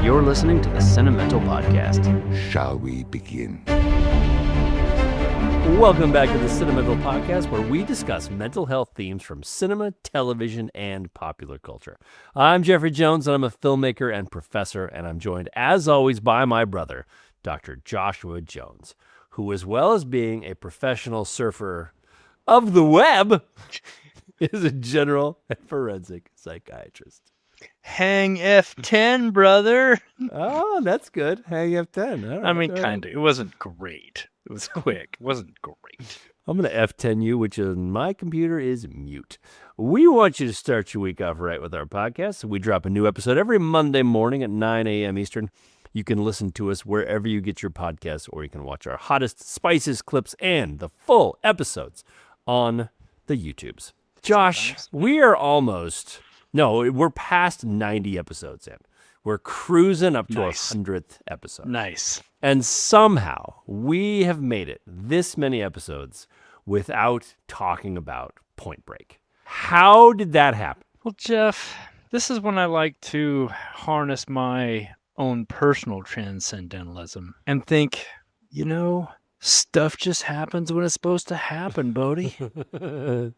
You're listening to the Cinemental Podcast. Shall we begin? Welcome back to the Cinemental Podcast, where we discuss mental health themes from cinema, television, and popular culture. I'm Jeffrey Jones, and I'm a filmmaker and professor, and I'm joined, as always, by my brother, Dr. Joshua Jones, who, as well as being a professional surfer of the web, is a general and forensic psychiatrist. Hang F10, brother. Oh, that's good. Hang F10. All right, I mean, all right. kind of. It wasn't great. It was quick. It wasn't great. I'm going to F10 you, which on my computer is mute. We want you to start your week off right with our podcast. We drop a new episode every Monday morning at 9 a.m. Eastern. You can listen to us wherever you get your podcasts, or you can watch our hottest, spiciest clips and the full episodes on the YouTubes. Josh, we're past 90 episodes in. We're cruising up to our 100th episode. Nice. And somehow we have made it this many episodes without talking about Point Break. How did that happen? Well, Jeff, this is when I like to harness my own personal transcendentalism and think, stuff just happens when it's supposed to happen, Bodhi.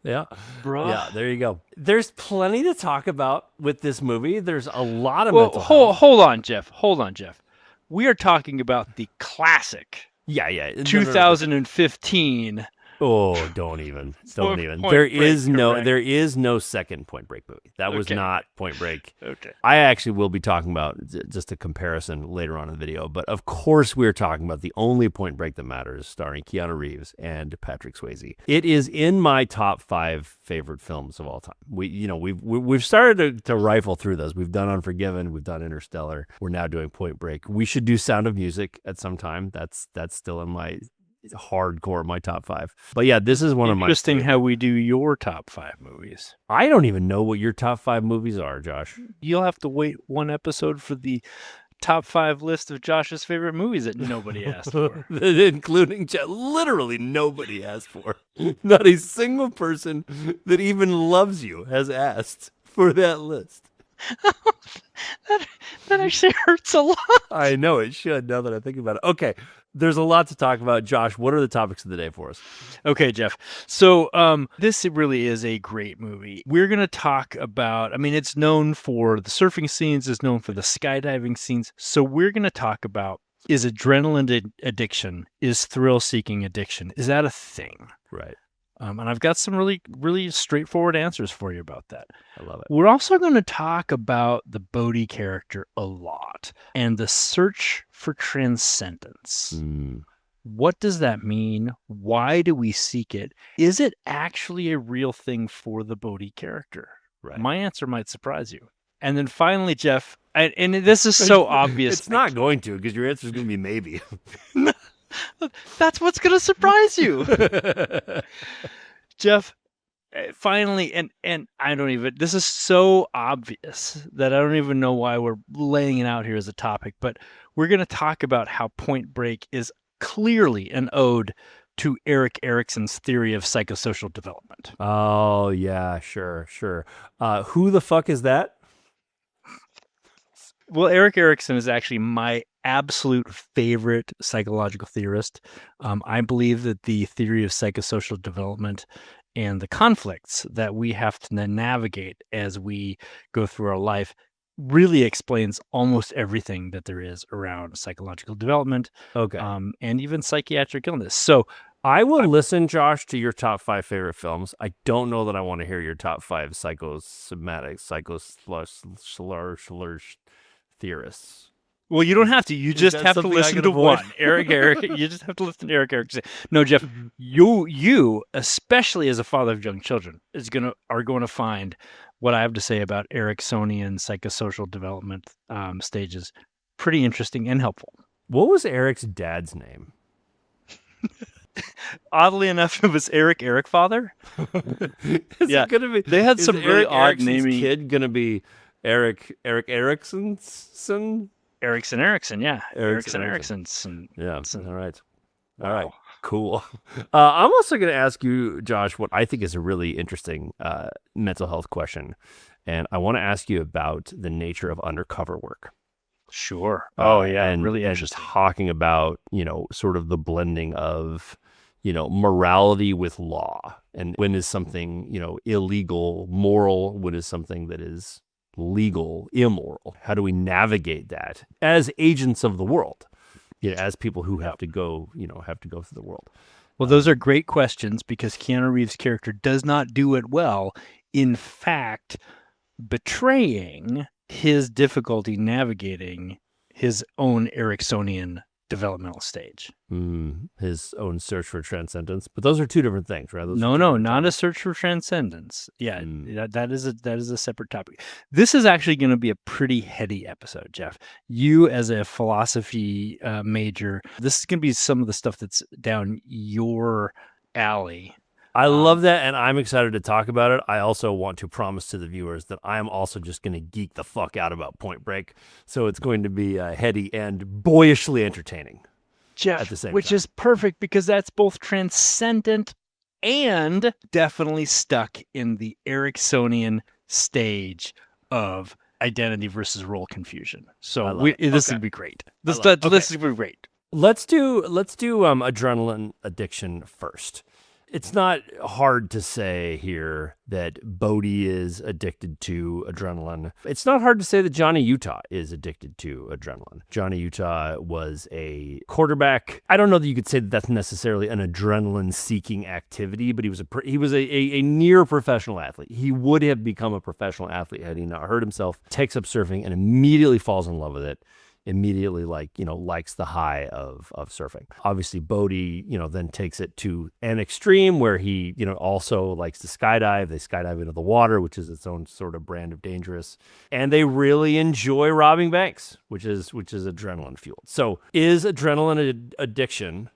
Yeah. Bruh. Yeah, there you go. There's plenty to talk about with this movie. There's a lot of Well, mental health. hold on, Jeff. We are talking about the classic Yeah. 2015. Oh, don't even. Point There Break, is correct. no second Point Break movie. That was Okay. not Point Break. Okay. I actually will be talking about just a comparison later on in the video, but of course we're talking about the only Point Break that matters, starring Keanu Reeves and Patrick Swayze. It is in my top 5 favorite films of all time. We've started to rifle through those. We've done Unforgiven, we've done Interstellar. We're now doing Point Break. We should do Sound of Music at some time. That's still in my hardcore, my top 5. But yeah, this is one of my Interesting how we do your top 5 movies. I don't even know what your top 5 movies are, Josh. You'll have to wait one episode for the top 5 list of Josh's favorite movies that nobody asked for. Including literally nobody asked for. Not a single person that even loves you has asked for that list. That actually hurts a lot. I know it should, now that I think about it. Okay, there's a lot to talk about. Josh, what are the topics of the day for us? Okay, Jeff. So this really is a great movie. We're going to talk about, it's known for the surfing scenes, it's known for the skydiving scenes. So we're going to talk about, is adrenaline addiction, is thrill-seeking addiction, is that a thing? Right. And I've got some really, really straightforward answers for you about that. I love it. We're also going to talk about the Bodhi character a lot and the search for transcendence. What does that mean? Why do we seek it? Is it actually a real thing for the Bodhi character? Right. My answer might surprise you. And then finally, Jeff, and this is so obvious. It's not going to, because your answer is going to be maybe. That's what's going to surprise you. Jeff, finally, and I don't even, this is so obvious that I don't even know why we're laying it out here as a topic, but we're going to talk about how Point Break is clearly an ode to Ericson's theory of psychosocial development. Oh, yeah, sure. Who the fuck is that? Well, Ericson is actually my absolute favorite psychological theorist. I believe that the theory of psychosocial development and the conflicts that we have to navigate as we go through our life really explains almost everything that there is around psychological development, and even psychiatric illness. So I will listen, Josh, to your top 5 favorite films. I don't know that I want to hear your top 5 psychosomatic, theorists. Well, you don't have to. You just have to listen to one. Eric. You just have to listen to Eric. No, Jeff. You, especially as a father of young children, are going to find what I have to say about Ericksonian psychosocial development stages pretty interesting and helpful. What was Eric's dad's name? Oddly enough, it was Eric Father. Yeah, they had some really odd naming. Kid gonna be Eric Ericson? Ericson, yeah. Ericson. Yeah. All right. Wow. All right. Cool. I'm also going to ask you, Josh, what I think is a really interesting mental health question. And I want to ask you about the nature of undercover work. Sure. Oh, yeah. And Really and interesting. talking about, sort of the blending of, morality with law, and when is something, illegal, moral, when is something that is legal, immoral. How do we navigate that as agents of the world? As people who have to go, have to go through the world. Well, those are great questions because Keanu Reeves' character does not do it well. In fact, betraying his difficulty navigating his own Ericksonian developmental stage. His own search for transcendence, but those are two different things, right? No, not a search for transcendence. Yeah, that is a separate topic. This is actually going to be a pretty heady episode, Jeff. You, as a philosophy major, this is going to be some of the stuff that's down your alley. I love that, and I'm excited to talk about it. I also want to promise to the viewers that I'm also just going to geek the fuck out about Point Break, so it's going to be heady and boyishly entertaining. Jeff, at the same which time. is perfect because that's both transcendent and definitely stuck in the Ericksonian stage of identity versus role confusion. So this would be great. This would be great. Let's do adrenaline addiction first. It's not hard to say here that Bodhi is addicted to adrenaline. It's not hard to say that Johnny Utah is addicted to adrenaline. Johnny Utah was a quarterback. I don't know that you could say that that's necessarily an adrenaline-seeking activity, but he was a near professional athlete. He would have become a professional athlete had he not hurt himself. Takes up surfing and immediately falls in love with it. Immediately likes the high of surfing. Obviously Bodhi, then takes it to an extreme where he, also likes to skydive. They skydive into the water, which is its own sort of brand of dangerous. And they really enjoy robbing banks, which is adrenaline fueled. So is adrenaline addiction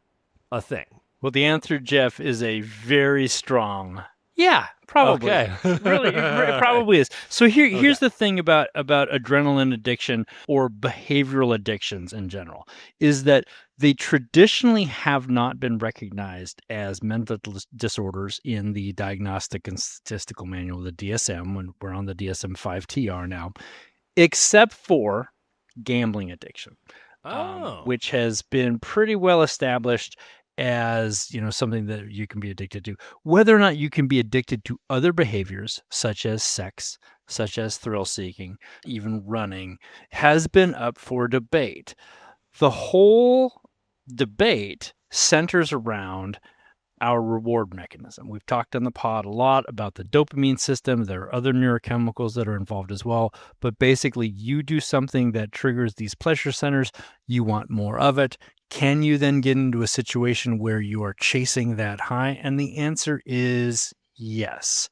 a thing? Well, the answer, Jeff, is a very strong yeah, probably. Okay. Really, it probably is. So here's the thing about adrenaline addiction or behavioral addictions in general, is that they traditionally have not been recognized as mental disorders in the Diagnostic and Statistical Manual, the DSM, when we're on the DSM-5 TR now, except for gambling addiction, which has been pretty well established as something that you can be addicted to. Whether or not you can be addicted to other behaviors such as sex, such as thrill seeking, even running, has been up for debate. The whole debate centers around our reward mechanism. We've talked on the pod a lot about the dopamine system. There are other neurochemicals that are involved as well, but basically you do something that triggers these pleasure centers, you want more of it. Can you then get into a situation where you are chasing that high? And the answer is yes.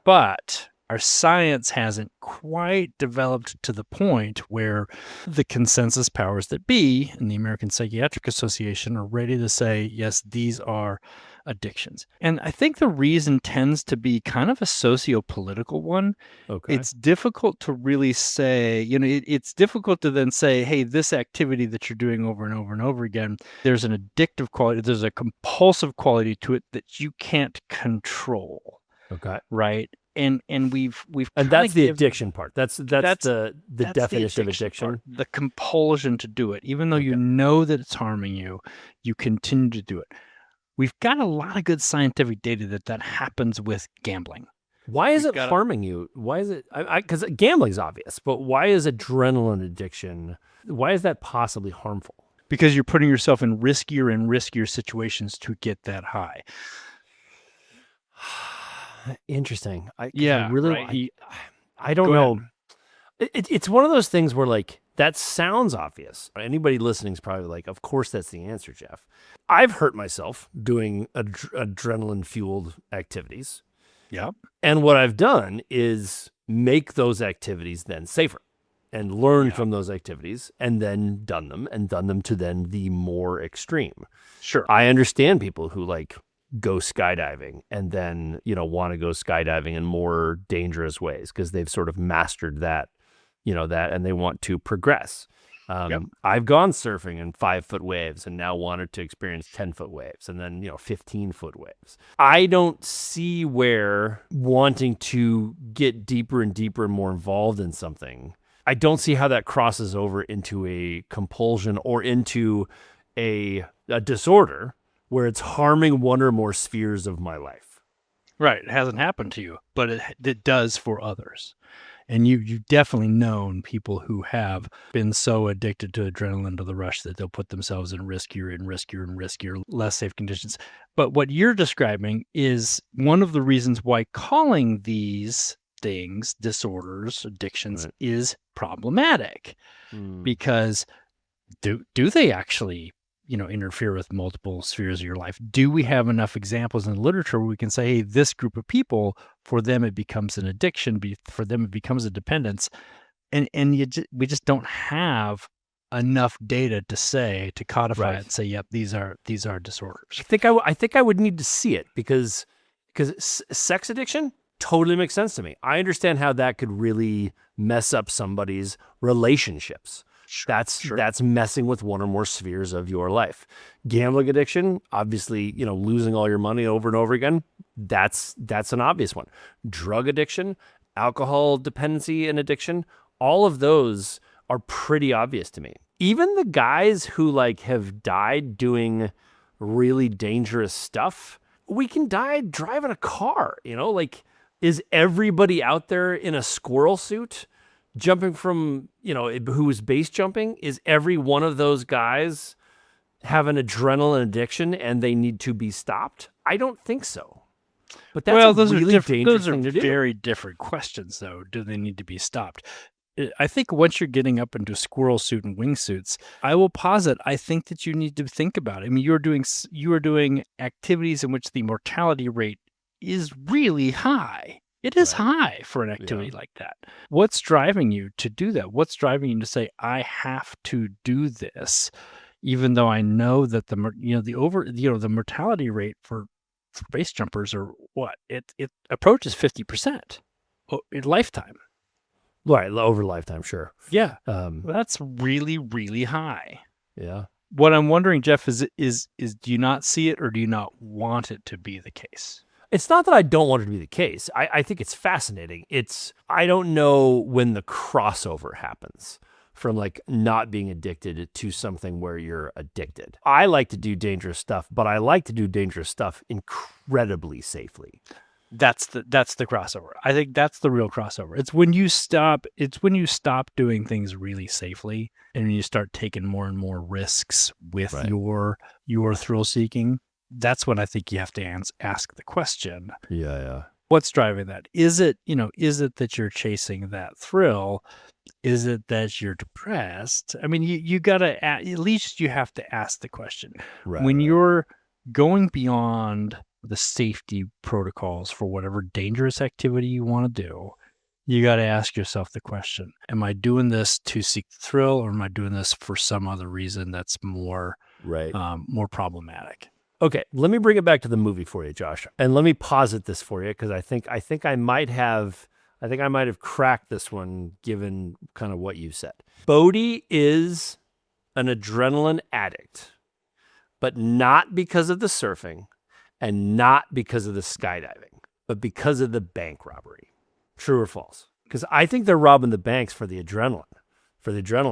But our science hasn't quite developed to the point where the consensus powers that be in the American Psychiatric Association are ready to say, yes, these are addictions. And I think the reason tends to be kind of a socio-political one. Okay. It's difficult to really say, it's difficult to then say, hey, this activity that you're doing over and over and over again, there's an addictive quality, there's a compulsive quality to it that you can't control. Okay. Right. And we've and that's the addiction part. That's the definition of addiction. Part, the compulsion to do it, even though you know that it's harming you, you continue to do it. We've got a lot of good scientific data that happens with gambling. Why is it harming you? Why is it? Because gambling's obvious, but why is adrenaline addiction? Why is that possibly harmful? Because you're putting yourself in riskier and riskier situations to get that high. Interesting. I don't know. It's one of those things where that sounds obvious. Anybody listening is probably like, of course that's the answer, Jeff. I've hurt myself doing adrenaline fueled activities. Yeah. And what I've done is make those activities then safer and learn from those activities and then done them to then the more extreme. Sure. I understand people who go skydiving and then, want to go skydiving in more dangerous ways because they've sort of mastered that, and they want to progress. I've gone surfing in 5-foot waves and now wanted to experience 10-foot waves and then, 15-foot waves. I don't see where wanting to get deeper and deeper and more involved in something I don't see how that crosses over into a compulsion or into a disorder where it's harming one or more spheres of my life. Right. It hasn't happened to you, but it does for others. And you've definitely known people who have been so addicted to adrenaline, to the rush, that they'll put themselves in riskier, less safe conditions. But what you're describing is one of the reasons why calling these things disorders, addictions, Right. is problematic. Because do they actually, interfere with multiple spheres of your life? Do we have enough examples in literature where we can say, hey, this group of people, for them it becomes an addiction, for them it becomes a dependence, and we just don't have enough data to codify it and say, yep, these are disorders. I think I would need to see it because sex addiction totally makes sense to me. I understand how that could really mess up somebody's relationships. That's messing with one or more spheres of your life. Gambling addiction, obviously, losing all your money over and over again, that's an obvious one. Drug addiction, alcohol dependency and addiction, all of those are pretty obvious to me. Even the guys who have died doing really dangerous stuff, we can die driving a car, is everybody out there in a squirrel suit jumping from, who's base jumping? Is every one of those guys have an adrenaline addiction and they need to be stopped? I don't think so. But that's those really are dangerous those are thing to do. very different questions, though. Do they need to be stopped? I think once you're getting up into squirrel suit and wingsuits, I will posit, I think that you need to think about it. I mean, you are doing activities in which the mortality rate is really high. It is high for an activity like that. What's driving you to do that? What's driving you to say, I have to do this, even though I know that the mortality rate for base jumpers are what? It approaches 50% in lifetime. Right, over lifetime, sure. Yeah, that's really, really high. Yeah. What I'm wondering, Jeff, is do you not see it, or do you not want it to be the case? It's not that I don't want it to be the case. I think it's fascinating. I don't know when the crossover happens from not being addicted to something where you're addicted. I like to do dangerous stuff, but I like to do dangerous stuff incredibly safely. That's the crossover. I think that's the real crossover. It's when you stop doing things really safely and you start taking more and more risks with your thrill seeking. That's when I think you have to ask the question. Yeah. What's driving that? Is it that you're chasing that thrill? Is it that you're depressed? I mean, you gotta, at least you have to ask the question. When you're going beyond the safety protocols for whatever dangerous activity you want to do, you got to ask yourself the question, am I doing this to seek the thrill, or am I doing this for some other reason that's more problematic? Okay, let me bring it back to the movie for you, Josh, and let me posit this for you because I think I might have cracked this one given kind of what you said. Bodhi is an adrenaline addict, but not because of the surfing and not because of the skydiving, but because of the bank robbery. True or false? Because I think they're robbing the banks for the adrenaline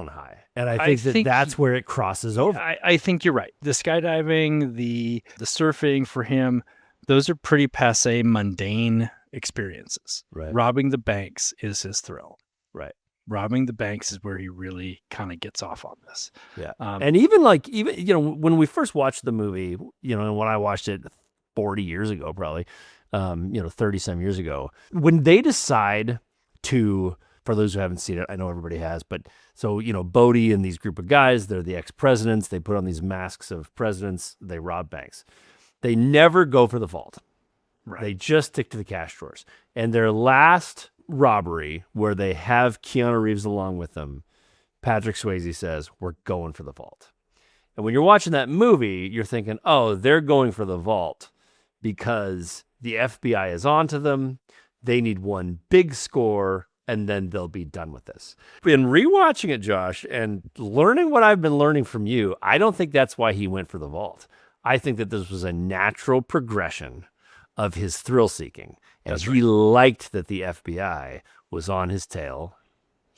high. And I think that's where it crosses over. I think you're right. The skydiving, the surfing for him, those are pretty passé, mundane experiences. Right. Robbing the banks is his thrill. Right. Robbing the banks is where he really kind of gets off on this. Yeah. And even when we first watched the movie, and when I watched it 40 years ago, probably, 30 some years ago, when they decide to, for those who haven't seen it, I know everybody has, but so, Bodhi and these group of guys, they're the ex-presidents. They put on these masks of presidents. They rob banks. They never go for the vault. Right. They just stick to the cash drawers. And their last robbery, where they have Keanu Reeves along with them, Patrick Swayze says, we're going for the vault. And when you're watching that movie, you're thinking, oh, they're going for the vault because the FBI is onto them. They need one big score, and then they'll be done with this. In rewatching it, Josh, and learning what I've been learning from you, I don't think that's why he went for the vault. I think that this was a natural progression of his thrill seeking. And he liked that the FBI was on his tail.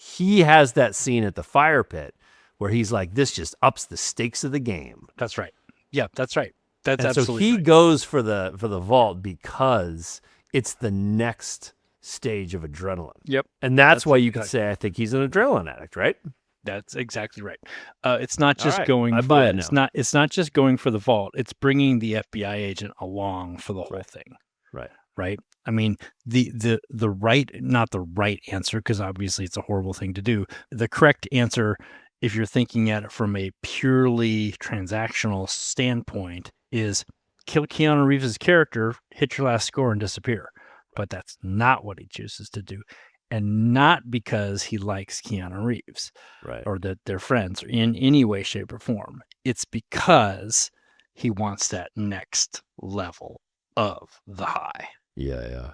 He has that scene at the fire pit where he's like, this just ups the stakes of the game. That's right. Yeah, that's right. That's And absolutely so he right. goes for the vault because it's the next stage of adrenaline. Yep. And that's why you could exactly- say I think he's an adrenaline addict, right? That's exactly right. It's not just right. going. I buy it It's now. not just going for the vault. It's bringing the FBI agent along for the whole thing. Right. Right. I mean, the right, not the right answer, because obviously it's a horrible thing to do. The correct answer, if you're thinking at it from a purely transactional standpoint, is kill Keanu Reeves' character, hit your last score, and disappear. But that's not what he chooses to do. And not because he likes Keanu Reeves, Right. or that they're friends in any way, shape, or form. It's because he wants that next level of the high. Yeah.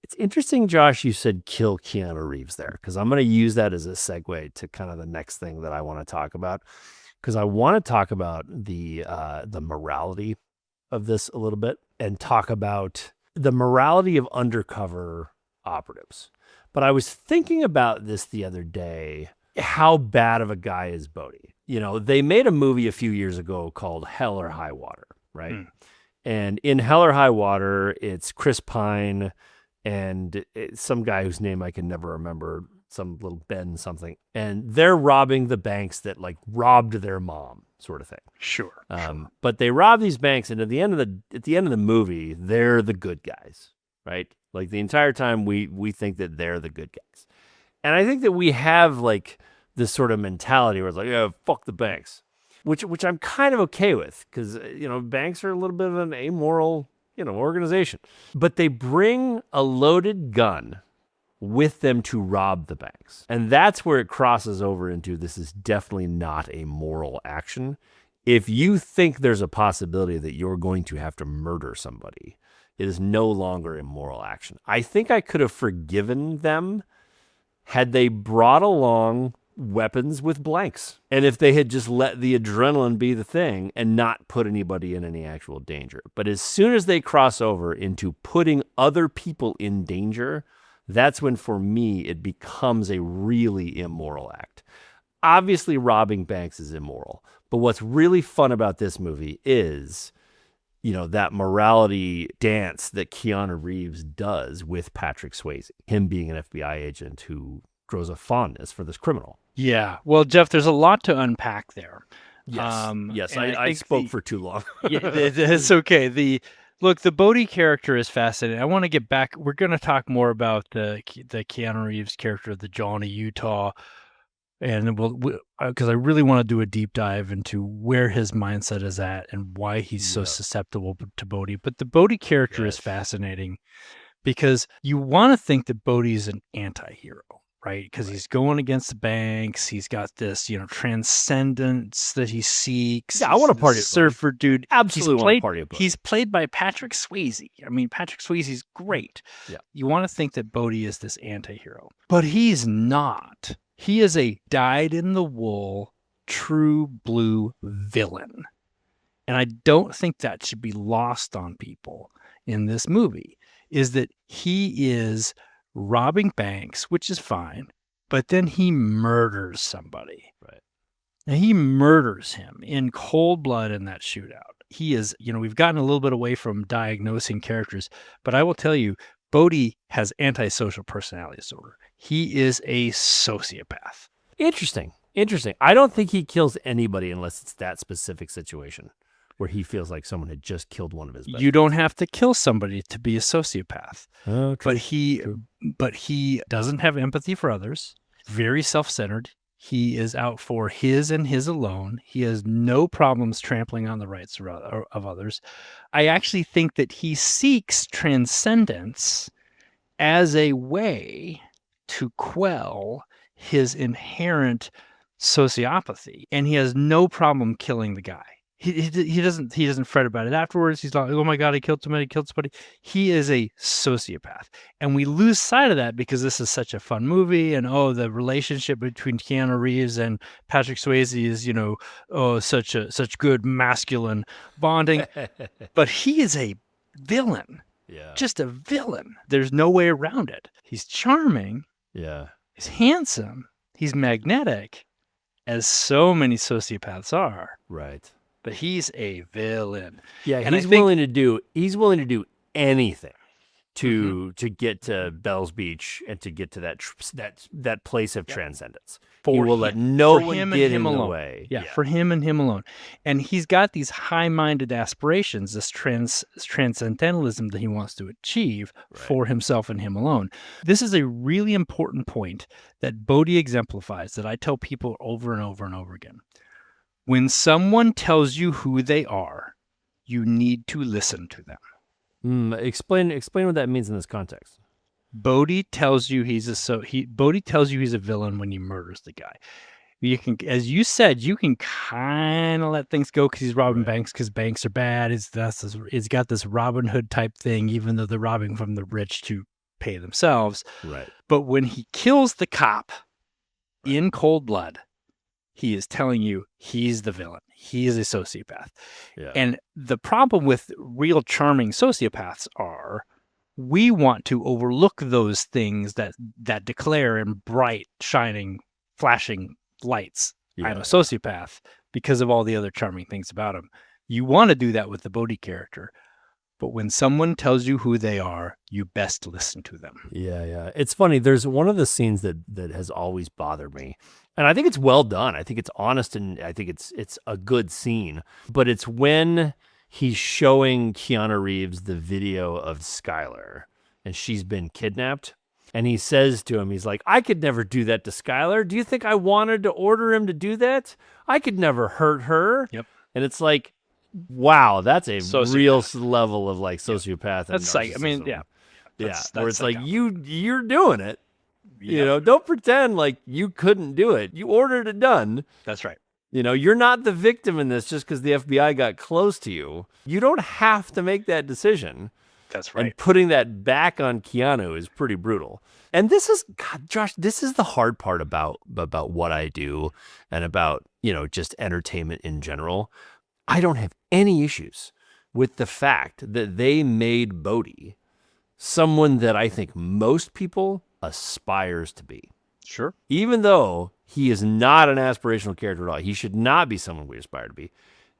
It's interesting, Josh, you said kill Keanu Reeves there, because I'm going to use that as a segue to kind of the next thing that I want to talk about, because I want to talk about the morality of this a little bit and talk about the morality of undercover operatives. But I was thinking about this the other day, how bad of a guy is Bodhi? You know, they made a movie a few years ago called Hell or High Water, right? And in Hell or High Water, it's Chris Pine and some guy whose name I can never remember, some little Ben something. And they're robbing the banks that like robbed their mom, sort of thing. Sure. But they rob these banks, and at the end of the movie, they're the good guys, right? Like the entire time we think that they're the good guys. And I think that we have like this sort of mentality where it's like, yeah, fuck the banks, which I'm kind of okay with, because, you know, banks are a little bit of an amoral, you know, organization. But they bring a loaded gun with them to rob the banks. And that's where it crosses over into this is definitely not a moral action. If you think there's a possibility that you're going to have to murder somebody, it is no longer a moral action. I think I could have forgiven them had they brought along weapons with blanks, and if they had just let the adrenaline be the thing and not put anybody in any actual danger. But as soon as they cross over into putting other people in danger, that's when, for me, it becomes a really immoral act. Obviously, robbing banks is immoral, but what's really fun about this movie is, you know, that morality dance that Keanu Reeves does with Patrick Swayze, him being an FBI agent who grows a fondness for this criminal. Yeah. Well, Jeff, there's a lot to unpack there. Yes, and I think spoke for too long. Yeah, it's okay. The Bodhi character is fascinating. I want to get back. We're going to talk more about the Keanu Reeves character, the Johnny Utah, and because I really want to do a deep dive into where his mindset is at and why he's so susceptible to Bodhi. But the Bodhi character is fascinating because you want to think that Bodhi is an anti-hero, right? Because he's going against the banks. He's got this, you know, transcendence that he seeks. Yeah, I want to party. Surfer dude. Absolutely want to party. He's played by Patrick Swayze. I mean, Patrick Swayze's great. Yeah. You want to think that Bodhi is this anti-hero, but he's not. He is a dyed-in-the-wool, true blue villain. And I don't think that should be lost on people in this movie, is that he is robbing banks, which is fine, but then he murders somebody. Right. And he murders him in cold blood in that shootout. He is, you know, we've gotten a little bit away from diagnosing characters, but I will tell you, Bodhi has antisocial personality disorder. He is a sociopath. Interesting. I don't think he kills anybody unless it's that specific situation where he feels like someone had just killed one of his best You don't have to kill somebody to be a sociopath. Oh, true. But he doesn't have empathy for others. Very self-centered. He is out for his and his alone. He has no problems trampling on the rights of others. I actually think that he seeks transcendence as a way to quell his inherent sociopathy, and he has no problem killing the guy. He doesn't fret about it afterwards. He's like, oh my God, he killed somebody. He is a sociopath. And we lose sight of that because this is such a fun movie. And, the relationship between Keanu Reeves and Patrick Swayze is, you know, such good masculine bonding. But he is a villain. Yeah. Just a villain. There's no way around it. He's charming. Yeah. He's handsome. He's magnetic, as so many sociopaths are. Right. But he's a villain. Yeah, And he's I think- willing to do anything to get to Bell's Beach and to get to that place of transcendence. He will let no one get in the way. Yeah, for him and him alone. And he's got these high-minded aspirations, this transcendentalism that he wants to achieve for himself and him alone. This is a really important point that Bodhi exemplifies that I tell people over and over and over again. When someone tells you who they are, you need to listen to them. Explain what that means in this context. Bodhi tells you he's a villain when he murders the guy. You can, as you said, you can kind of let things go because he's robbing banks because banks are bad. It's got this Robin Hood type thing, even though they're robbing from the rich to pay themselves. Right. But when he kills the cop in cold blood, he is telling you he's the villain. He is a sociopath. Yeah. And the problem with real charming sociopaths are we want to overlook those things that declare in bright, shining, flashing lights. I'm a sociopath because of all the other charming things about him. You want to do that with the Bodhi character. But when someone tells you who they are, you best listen to them. Yeah. It's funny. There's one of the scenes that has always bothered me. And I think it's well done. I think it's honest and I think it's a good scene. But it's when he's showing Keanu Reeves the video of Skylar and she's been kidnapped. And he says to him, he's like, I could never do that to Skylar. Do you think I wanted to order him to do that? I could never hurt her. Yep. And it's like, wow, that's a Sociopath. real level of like sociopath. That's like, I mean, yeah. Where it's like, you're doing it. You know, don't pretend like you couldn't do it. You ordered it done. That's right. You know, you're not the victim in this just because the FBI got close to you. You don't have to make that decision. That's right. And putting that back on Keanu is pretty brutal. And this is, God, Josh, this is the hard part about what I do and about, you know, just entertainment in general. I don't have any issues with the fact that they made Bodhi someone that I think most people aspires to be. Sure. Even though he is not an aspirational character at all. He should not be someone we aspire to be.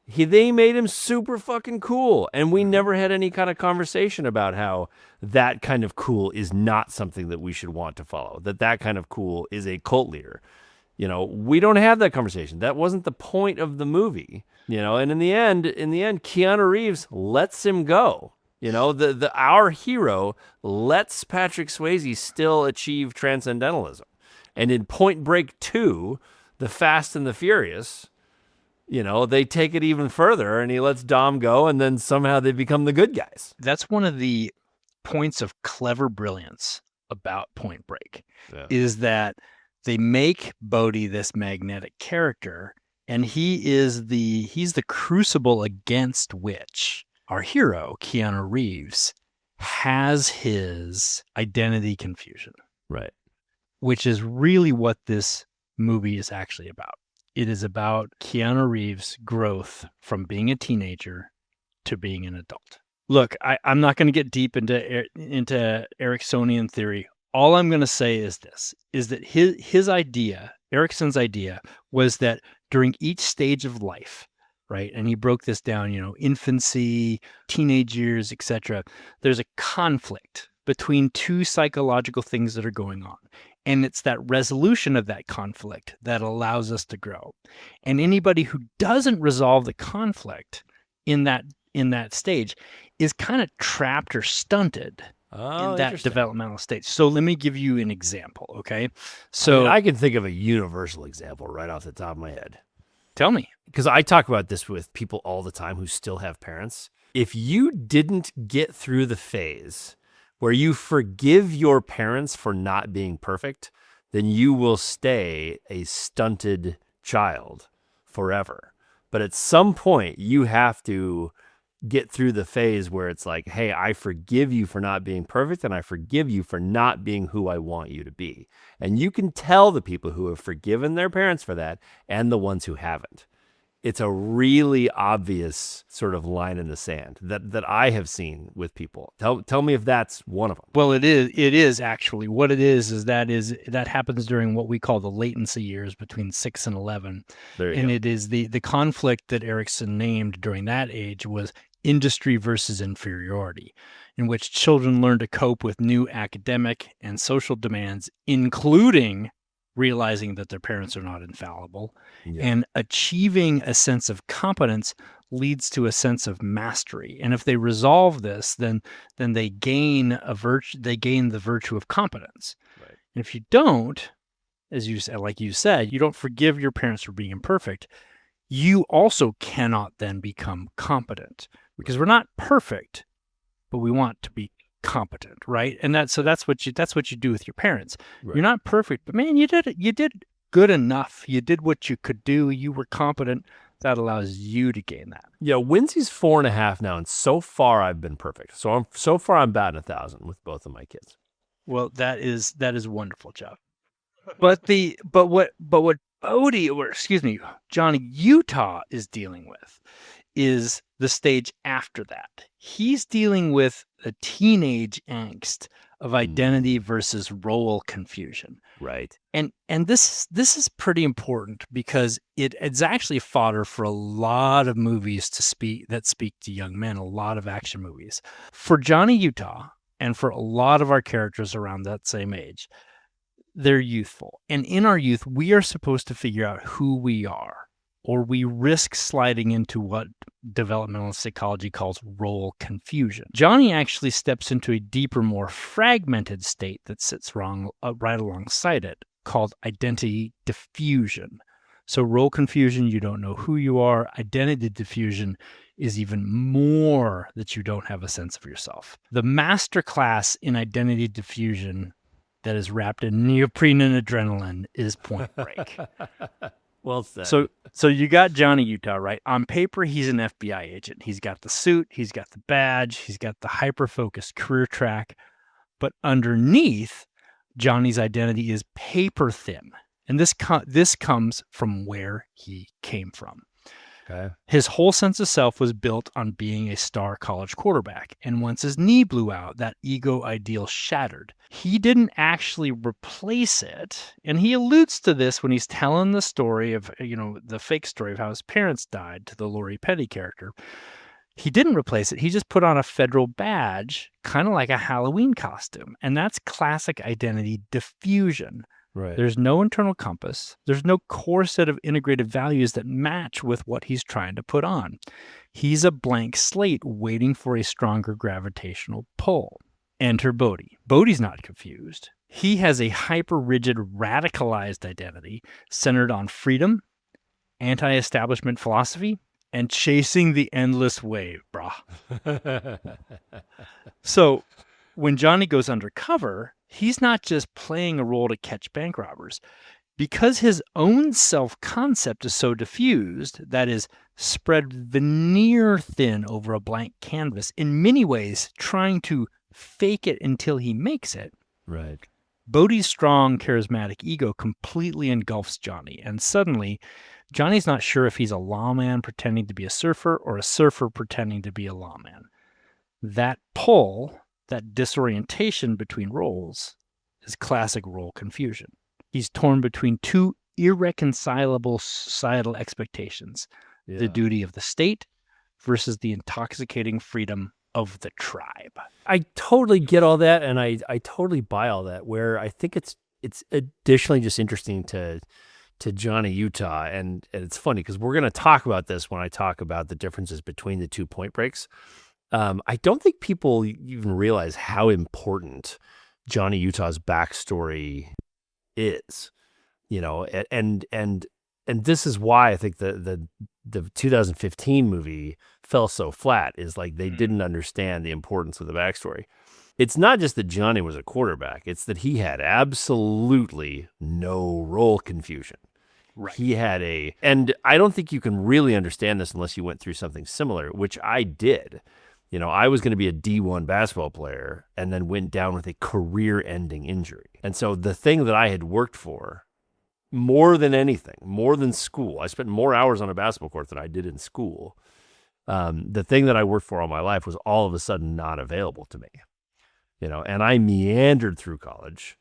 They made him super fucking cool. And we never had any kind of conversation about how that kind of cool is not something that we should want to follow. That kind of cool is a cult leader. You know, we don't have that conversation. That wasn't the point of the movie. You know, and in the end, Keanu Reeves lets him go. You know, our hero lets Patrick Swayze still achieve transcendentalism. And in Point Break 2, The Fast and the Furious, you know, they take it even further and he lets Dom go and then somehow they become the good guys. That's one of the points of clever brilliance about Point Break is that they make Bodhi this magnetic character and he's the crucible against which our hero, Keanu Reeves, has his identity confusion. Right. Which is really what this movie is actually about. It is about Keanu Reeves' growth from being a teenager to being an adult. Look, I'm not going to get deep into Ericksonian theory. All I'm going to say is this, is that his idea, Ericson's idea, was that during each stage of life, right? And he broke this down, you know, infancy, teenage years, etc. There's a conflict between two psychological things that are going on. And it's that resolution of that conflict that allows us to grow. And anybody who doesn't resolve the conflict in that stage is kind of trapped or stunted in that developmental stage. So let me give you an example, okay? So I can think of a universal example right off the top of my head. Tell me. Because I talk about this with people all the time who still have parents. If you didn't get through the phase where you forgive your parents for not being perfect, then you will stay a stunted child forever. But at some point, you have to get through the phase where it's like, hey, I forgive you for not being perfect, and I forgive you for not being who I want you to be. And you can tell the people who have forgiven their parents for that and the ones who haven't. It's a really obvious sort of line in the sand that I have seen with people. Tell me if that's one of them. Well, it is actually. What it is that happens during what we call the latency years between 6 and 11. There you And go. it is the conflict that Ericson named during that age was industry versus inferiority, in which children learn to cope with new academic and social demands, including realizing that their parents are not infallible, and achieving a sense of competence leads to a sense of mastery. And if they resolve this, then they gain the virtue of competence. Right. And if you don't, as you said, like you said, you don't forgive your parents for being imperfect, you also cannot then become competent, because we're not perfect, but we want to be competent, right? And that's what you do with your parents. Right. You're not perfect, but man, you did good enough. You did what you could do. You were competent. That allows you to gain that. Yeah, Wincy's 4.5 now, and so far I've been perfect. So I'm batting 1,000 with both of my kids. Well, that is wonderful, Jeff. But what Bodhi, or excuse me, Johnny Utah is dealing with is the stage after that. He's dealing with a teenage angst of identity versus role confusion. Right. And this is pretty important, because it's actually fodder for a lot of movies that speak to young men, a lot of action movies. For Johnny Utah and for a lot of our characters around that same age, they're youthful. And in our youth, we are supposed to figure out who we are, or we risk sliding into what developmental psychology calls role confusion. Johnny actually steps into a deeper, more fragmented state that sits right alongside it, called identity diffusion. So role confusion, you don't know who you are. Identity diffusion is even more that you don't have a sense of yourself. The masterclass in identity diffusion that is wrapped in neoprene and adrenaline is Point Break. Well said. So you got Johnny Utah, right? On paper, he's an FBI agent. He's got the suit, he's got the badge, he's got the hyper-focused career track. But underneath, Johnny's identity is paper thin. And this comes from where he came from. Okay. His whole sense of self was built on being a star college quarterback. And once his knee blew out, that ego ideal shattered. He didn't actually replace it. And he alludes to this when he's telling the story of, the fake story of how his parents died to the Lori Petty character. He didn't replace it. He just put on a federal badge, kind of like a Halloween costume. And that's classic identity diffusion. Right. There's no internal compass. There's no core set of integrated values that match with what he's trying to put on. He's a blank slate waiting for a stronger gravitational pull. Enter Bodhi. Bodhi's not confused. He has a hyper-rigid, radicalized identity centered on freedom, anti-establishment philosophy, and chasing the endless wave, brah. So when Johnny goes undercover, he's not just playing a role to catch bank robbers. Because his own self-concept is so diffused, that is, spread veneer thin over a blank canvas, in many ways trying to fake it until he makes it. Right. Bodhi's strong, charismatic ego completely engulfs Johnny, and suddenly, Johnny's not sure if he's a lawman pretending to be a surfer or a surfer pretending to be a lawman. That pull, that disorientation between roles, is classic role confusion. He's torn between two irreconcilable societal expectations, the duty of the state versus the intoxicating freedom of the tribe. I totally get all that, and I totally buy all that, where I think it's additionally just interesting to Johnny Utah, and it's funny because we're going to talk about this when I talk about the differences between the 2 Point Breaks. I don't think people even realize how important Johnny Utah's backstory is, and this is why I think the 2015 movie fell so flat, is like they didn't understand the importance of the backstory. It's not just that Johnny was a quarterback, it's that he had absolutely no role confusion. Right. He had and I don't think you can really understand this unless you went through something similar, which I did. I was going to be a D1 basketball player and then went down with a career-ending injury. And so the thing that I had worked for more than anything, more than school. I spent more hours on a basketball court than I did in school. The thing that I worked for all my life was all of a sudden not available to me, and I meandered through college.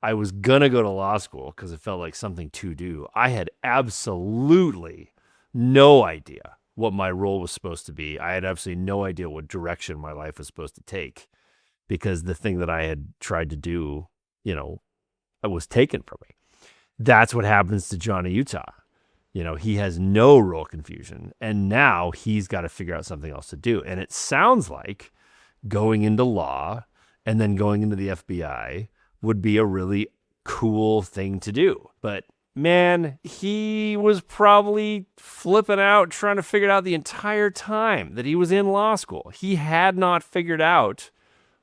I was going to go to law school because it felt like something to do. I had absolutely no idea what my role was supposed to be. I had absolutely no idea what direction my life was supposed to take because the thing that I had tried to do, was taken from me. That's what happens to Johnny Utah. He has no role confusion, and now he's got to figure out something else to do. And it sounds like going into law and then going into the FBI would be a really cool thing to do. But man, he was probably flipping out, trying to figure it out the entire time that he was in law school. He had not figured out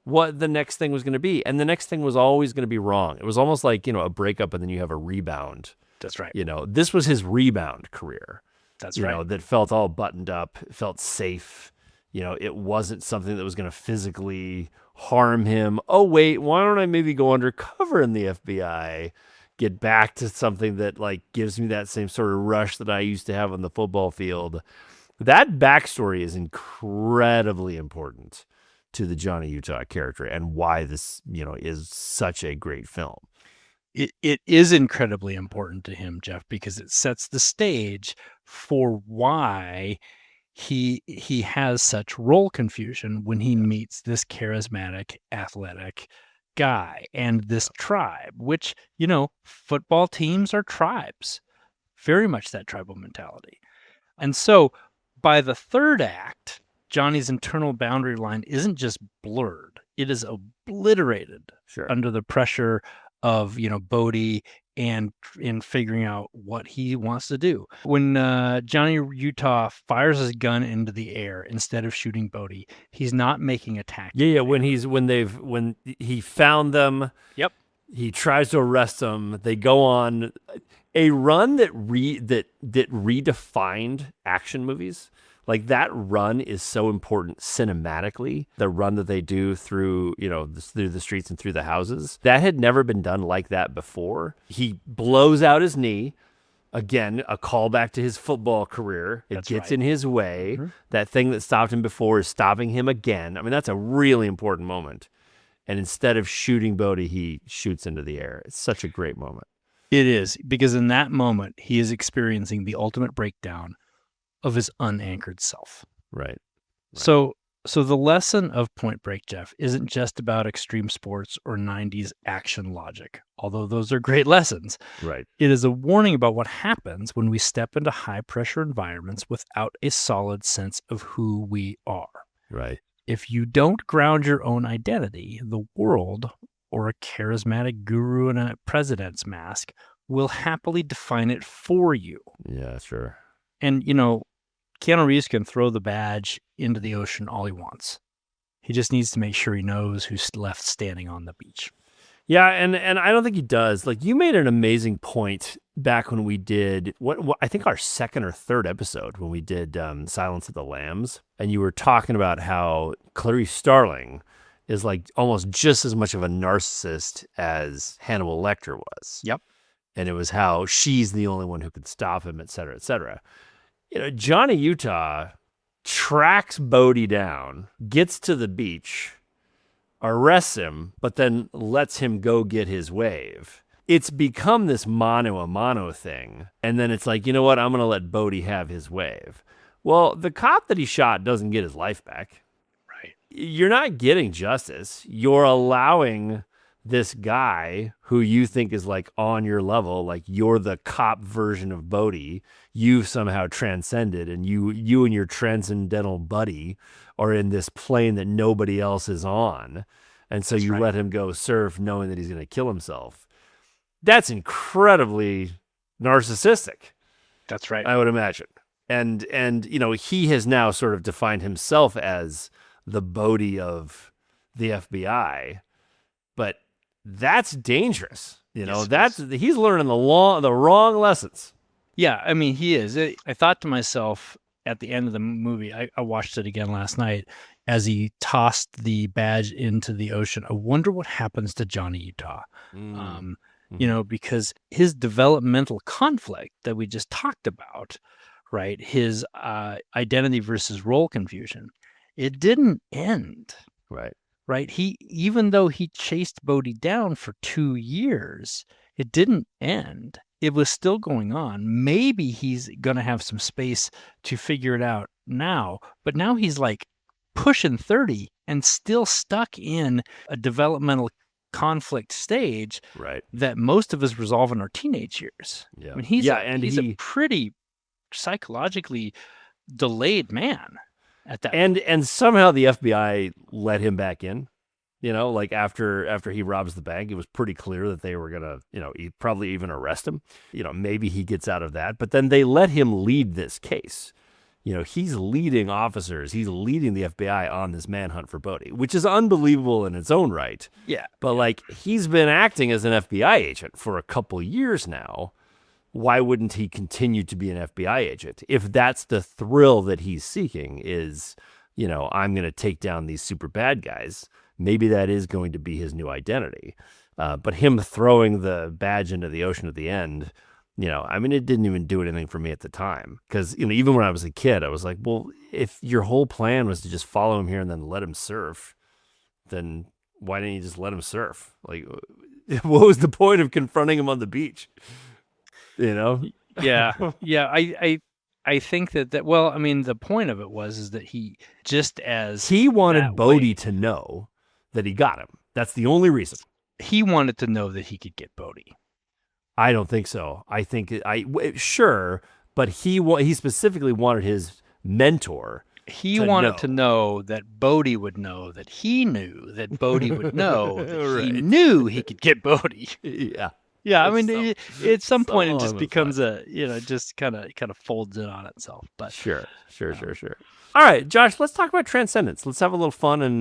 what the next thing was going to be. And the next thing was always going to be wrong. It was almost like, a breakup and then you have a rebound. That's right. This was his rebound career. That's right. That felt all buttoned up, felt safe. It wasn't something that was going to physically harm him. Oh, wait, why don't I maybe go undercover in the FBI, get back to something that gives me that same sort of rush that I used to have on the football field. That backstory is incredibly important to the Johnny Utah character and why this, is such a great film. It is incredibly important to him, Jeff, because it sets the stage for why he has such role confusion when he meets this charismatic, athletic guy and this tribe, which, football teams are tribes, very much that tribal mentality. And so by the third act, Johnny's internal boundary line isn't just blurred, it is obliterated under the pressure of, Bodhi and in figuring out what he wants to do. When Johnny Utah fires his gun into the air instead of shooting Bodhi, he's not making a tactic. Yeah. When he found them, yep, he tries to arrest them. They go on a run that redefined action movies. That run is so important cinematically. The run that they do through, through the streets and through the houses, that had never been done like that before. He blows out his knee. Again, a callback to his football career. It gets in his way. Mm-hmm. That thing that stopped him before is stopping him again. I mean, that's a really important moment. And instead of shooting Bodhi, he shoots into the air. It's such a great moment. It is, because in that moment, he is experiencing the ultimate breakdown of his unanchored self. Right. So the lesson of Point Break, Jeff, isn't just about extreme sports or 90s action logic, although those are great lessons. Right. It is a warning about what happens when we step into high-pressure environments without a solid sense of who we are. Right. If you don't ground your own identity, the world, or a charismatic guru in a president's mask, will happily define it for you. Yeah, sure. And, Keanu Reeves can throw the badge into the ocean all he wants. He just needs to make sure he knows who's left standing on the beach. Yeah, and I don't think he does. You made an amazing point back when we did, what I think our second or third episode, when we did Silence of the Lambs, and you were talking about how Clarice Starling is almost just as much of a narcissist as Hannibal Lecter was. Yep. And it was how she's the only one who could stop him, et cetera, et cetera. Johnny Utah tracks Bodhi down, gets to the beach, arrests him, but then lets him go get his wave. It's become this mano a mano thing. And then it's you know what? I'm going to let Bodhi have his wave. Well, the cop that he shot doesn't get his life back. Right. You're not getting justice. You're allowing this guy who you think is on your level, you're the cop version of Bodhi, you've somehow transcended, and you and your transcendental buddy are in this plane that nobody else is on. And so you let him go surf knowing that he's going to kill himself. That's incredibly narcissistic. That's right. I would imagine. And he has now sort of defined himself as the Bodhi of the FBI, but that's dangerous. He's learning the wrong lessons. Yeah, I mean, he is. I thought to myself at the end of the movie, I watched it again last night, as he tossed the badge into the ocean. I wonder what happens to Johnny Utah. because his developmental conflict that we just talked about, right? His identity versus role confusion, it didn't end. Right. Even though he chased Bodhi down for 2 years, it didn't end. It was still going on. Maybe he's going to have some space to figure it out now, but now he's like pushing 30 and still stuck in a developmental conflict stage that most of us resolve in our teenage years. Yeah. I mean, he's a pretty psychologically delayed man at that point. And somehow the FBI let him back in. Like after he robs the bank, it was pretty clear that they were gonna, probably even arrest him. Maybe he gets out of that, but then they let him lead this case. He's leading officers. He's leading the FBI on this manhunt for Bodhi, which is unbelievable in its own right. Yeah. But like, he's been acting as an FBI agent for a couple years now. Why wouldn't he continue to be an FBI agent? If that's the thrill that he's seeking is, I'm going to take down these super bad guys. Maybe that is going to be his new identity. But him throwing the badge into the ocean at the end, it didn't even do anything for me at the time. Because, even when I was a kid, I was like, well, if your whole plan was to just follow him here and then let him surf, then why didn't you just let him surf? Like, what was the point of confronting him on the beach? Yeah. I think that well, the point of it is that he wanted Bodhi to know that he got him. That's the only reason. He wanted to know that he could get Bodhi. I don't think so. I think sure, but he specifically wanted his mentor. He wanted to know that Bodhi would know that he knew that Bodhi would know that he knew he could get Bodhi. Yeah. Yeah, at some point it just becomes just kind of folds in on itself. But sure. All right, Josh, let's talk about Transcendence. Let's have a little fun and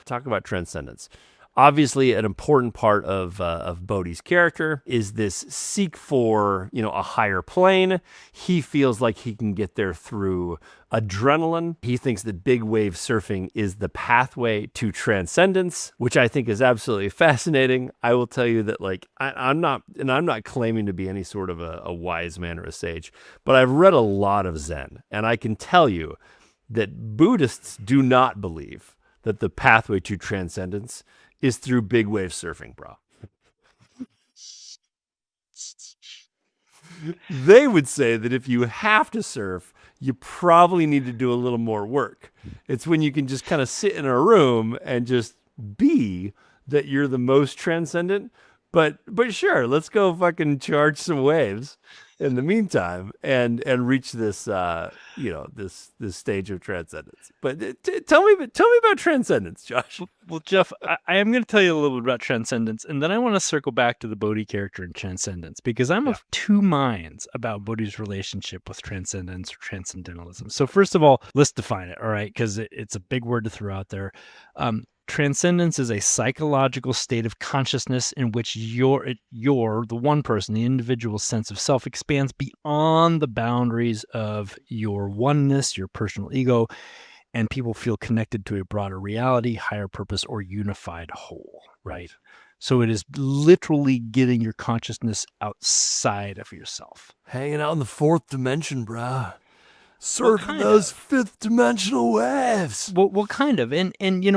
talk about Transcendence. Obviously, an important part of Bodhi's character is this seek for, a higher plane. He feels like he can get there through adrenaline. He thinks that big wave surfing is the pathway to transcendence, which I think is absolutely fascinating. I will tell you that, I'm not claiming to be any sort of a wise man or a sage, but I've read a lot of Zen, and I can tell you that Buddhists do not believe that the pathway to transcendence is through big wave surfing, bro. They would say that if you have to surf, you probably need to do a little more work. It's when you can just kind of sit in a room and just be that you're the most transcendent. But sure, let's go fucking charge some waves in the meantime and reach this this stage of transcendence. But tell me about Transcendence, Josh. Well, Jeff, I am going to tell you a little bit about Transcendence, and then I want to circle back to the Bodhi character in Transcendence, because I'm of two minds about Bodhi's relationship with transcendence or transcendentalism. So first of all, let's define it, all right? Because it's a big word to throw out there. Transcendence is a psychological state of consciousness in which the one person, the individual's sense of self expands beyond the boundaries of your oneness, your personal ego, and people feel connected to a broader reality, higher purpose, or unified whole, right? So it is literally getting your consciousness outside of yourself. Hanging out in the fourth dimension, bruh. Surfing those fifth dimensional waves. Well, kind of. And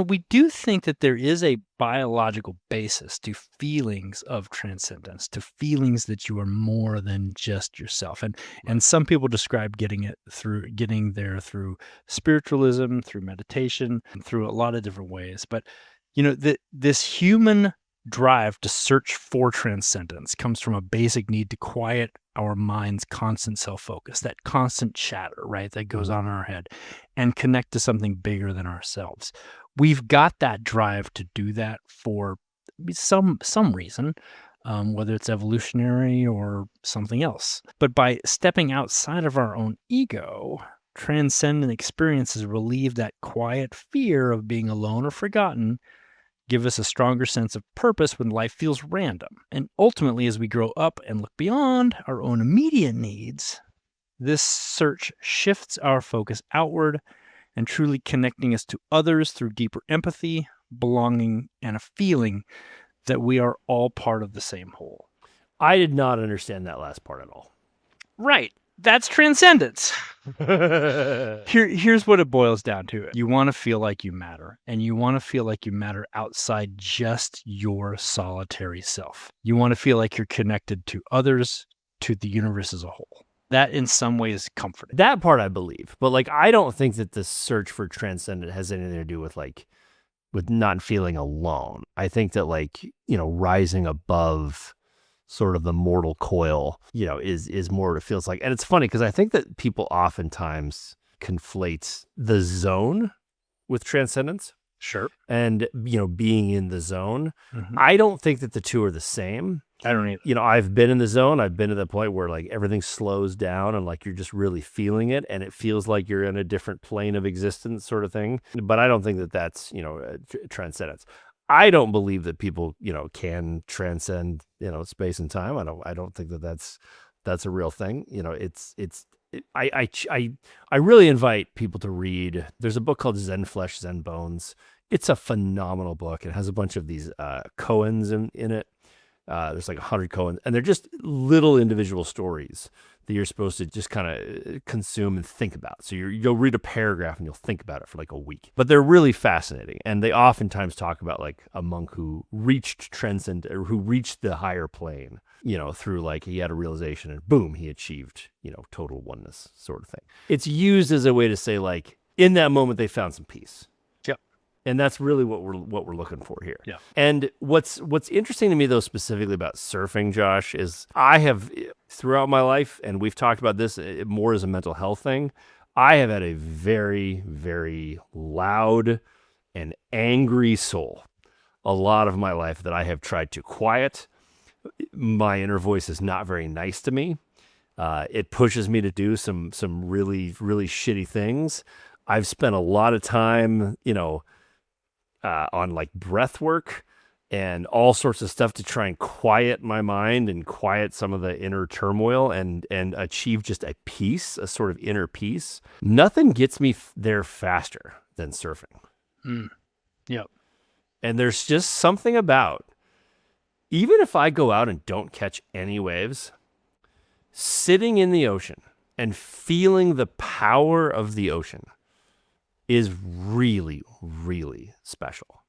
we do think that there is a biological basis to feelings of transcendence, to feelings that you are more than just yourself. And some people describe getting there through spiritualism, through meditation, through a lot of different ways. But, this human drive to search for transcendence comes from a basic need to quiet our mind's constant self-focus, that constant chatter, right, that goes on in our head, and connect to something bigger than ourselves. We've got that drive to do that for some reason, whether it's evolutionary or something else. But by stepping outside of our own ego, transcendent experiences relieve that quiet fear of being alone or forgotten, give us a stronger sense of purpose when life feels random. And ultimately, as we grow up and look beyond our own immediate needs, this search shifts our focus outward and truly connecting us to others through deeper empathy, belonging, and a feeling that we are all part of the same whole. I did not understand that last part at all. Right. That's transcendence. Here's what it boils down to. You want to feel like you matter, and you want to feel like you matter outside just your solitary self. You want to feel like you're connected to others, to the universe as a whole. That in some ways is comforting. That part I believe, but like I don't think that the search for transcendent has anything to do with with not feeling alone. I think that rising above sort of the mortal coil, is more what it feels like. And it's funny because I think that people oftentimes conflate the zone with transcendence. Sure. And, being in the zone. Mm-hmm. I don't think that the two are the same. I don't either. I've been in the zone. I've been to the point where everything slows down and you're just really feeling it. And it feels like you're in a different plane of existence sort of thing. But I don't think that that's, transcendence. I don't believe that people, can transcend, space and time. I don't think that that's a real thing. I really invite people to read. There's a book called Zen Flesh, Zen Bones. It's a phenomenal book. It has a bunch of these koans in it. There's 100 koans, and they're just little individual stories that you're supposed to just kind of consume and think about. So you'll read a paragraph and you'll think about it for a week. But they're really fascinating, and they oftentimes talk about a monk who reached or who reached the higher plane, through he had a realization and boom, he achieved, total oneness sort of thing. It's used as a way to say in that moment they found some peace. And that's really what we're looking for here. Yeah. And what's interesting to me though, specifically about surfing, Josh, is I have throughout my life, and we've talked about this more as a mental health thing, I have had a very, very loud and angry soul a lot of my life that I have tried to quiet. My inner voice is not very nice to me. It pushes me to do some really, really shitty things. I've spent a lot of time, on breath work and all sorts of stuff to try and quiet my mind and quiet some of the inner turmoil and achieve just a peace, a sort of inner peace. Nothing gets me there faster than surfing. Yep. And there's just something about, even if I go out and don't catch any waves, sitting in the ocean and feeling the power of the ocean is really, really special.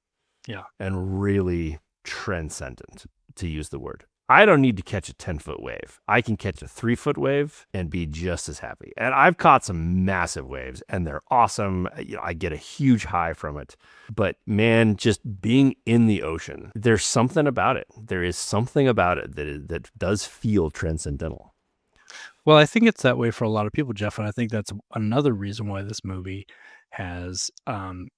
Yeah. And really transcendent, to use the word. I don't need to catch a 10-foot wave. I can catch a 3-foot wave and be just as happy. And I've caught some massive waves and they're awesome. I get a huge high from it. But man, just being in the ocean, there's something about it. There is something about it that does feel transcendental. Well, I think it's that way for a lot of people, Jeff. And I think that's another reason why this movie has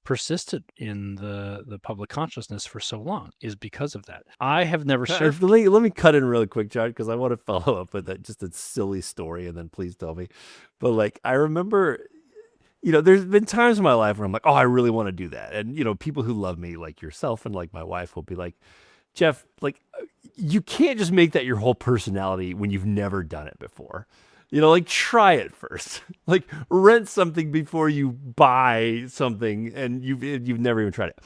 persisted in the public consciousness for so long, is because of that. I have never surfed. Let me cut in really quick, John, because I want to follow up with that, just a silly story, and then please tell me. But I remember, there's been times in my life where I'm oh, I really want to do that. And, people who love me, like yourself and like my wife, will be like, Jeff, you can't just make that your whole personality when you've never done it before. Try it first. Rent something before you buy something, and you've never even tried it.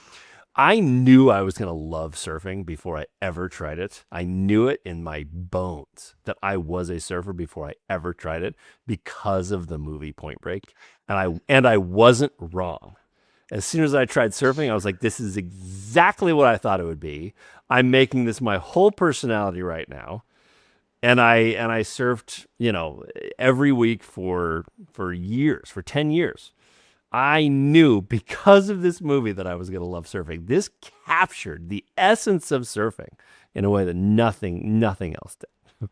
I knew I was going to love surfing before I ever tried it. I knew it in my bones that I was a surfer before I ever tried it because of the movie Point Break, and I wasn't wrong. As soon as I tried surfing, I was like, this is exactly what I thought it would be. I'm making this my whole personality right now. And I surfed, every week for years, for 10 years. I knew because of this movie that I was going to love surfing. This captured the essence of surfing in a way that nothing else did.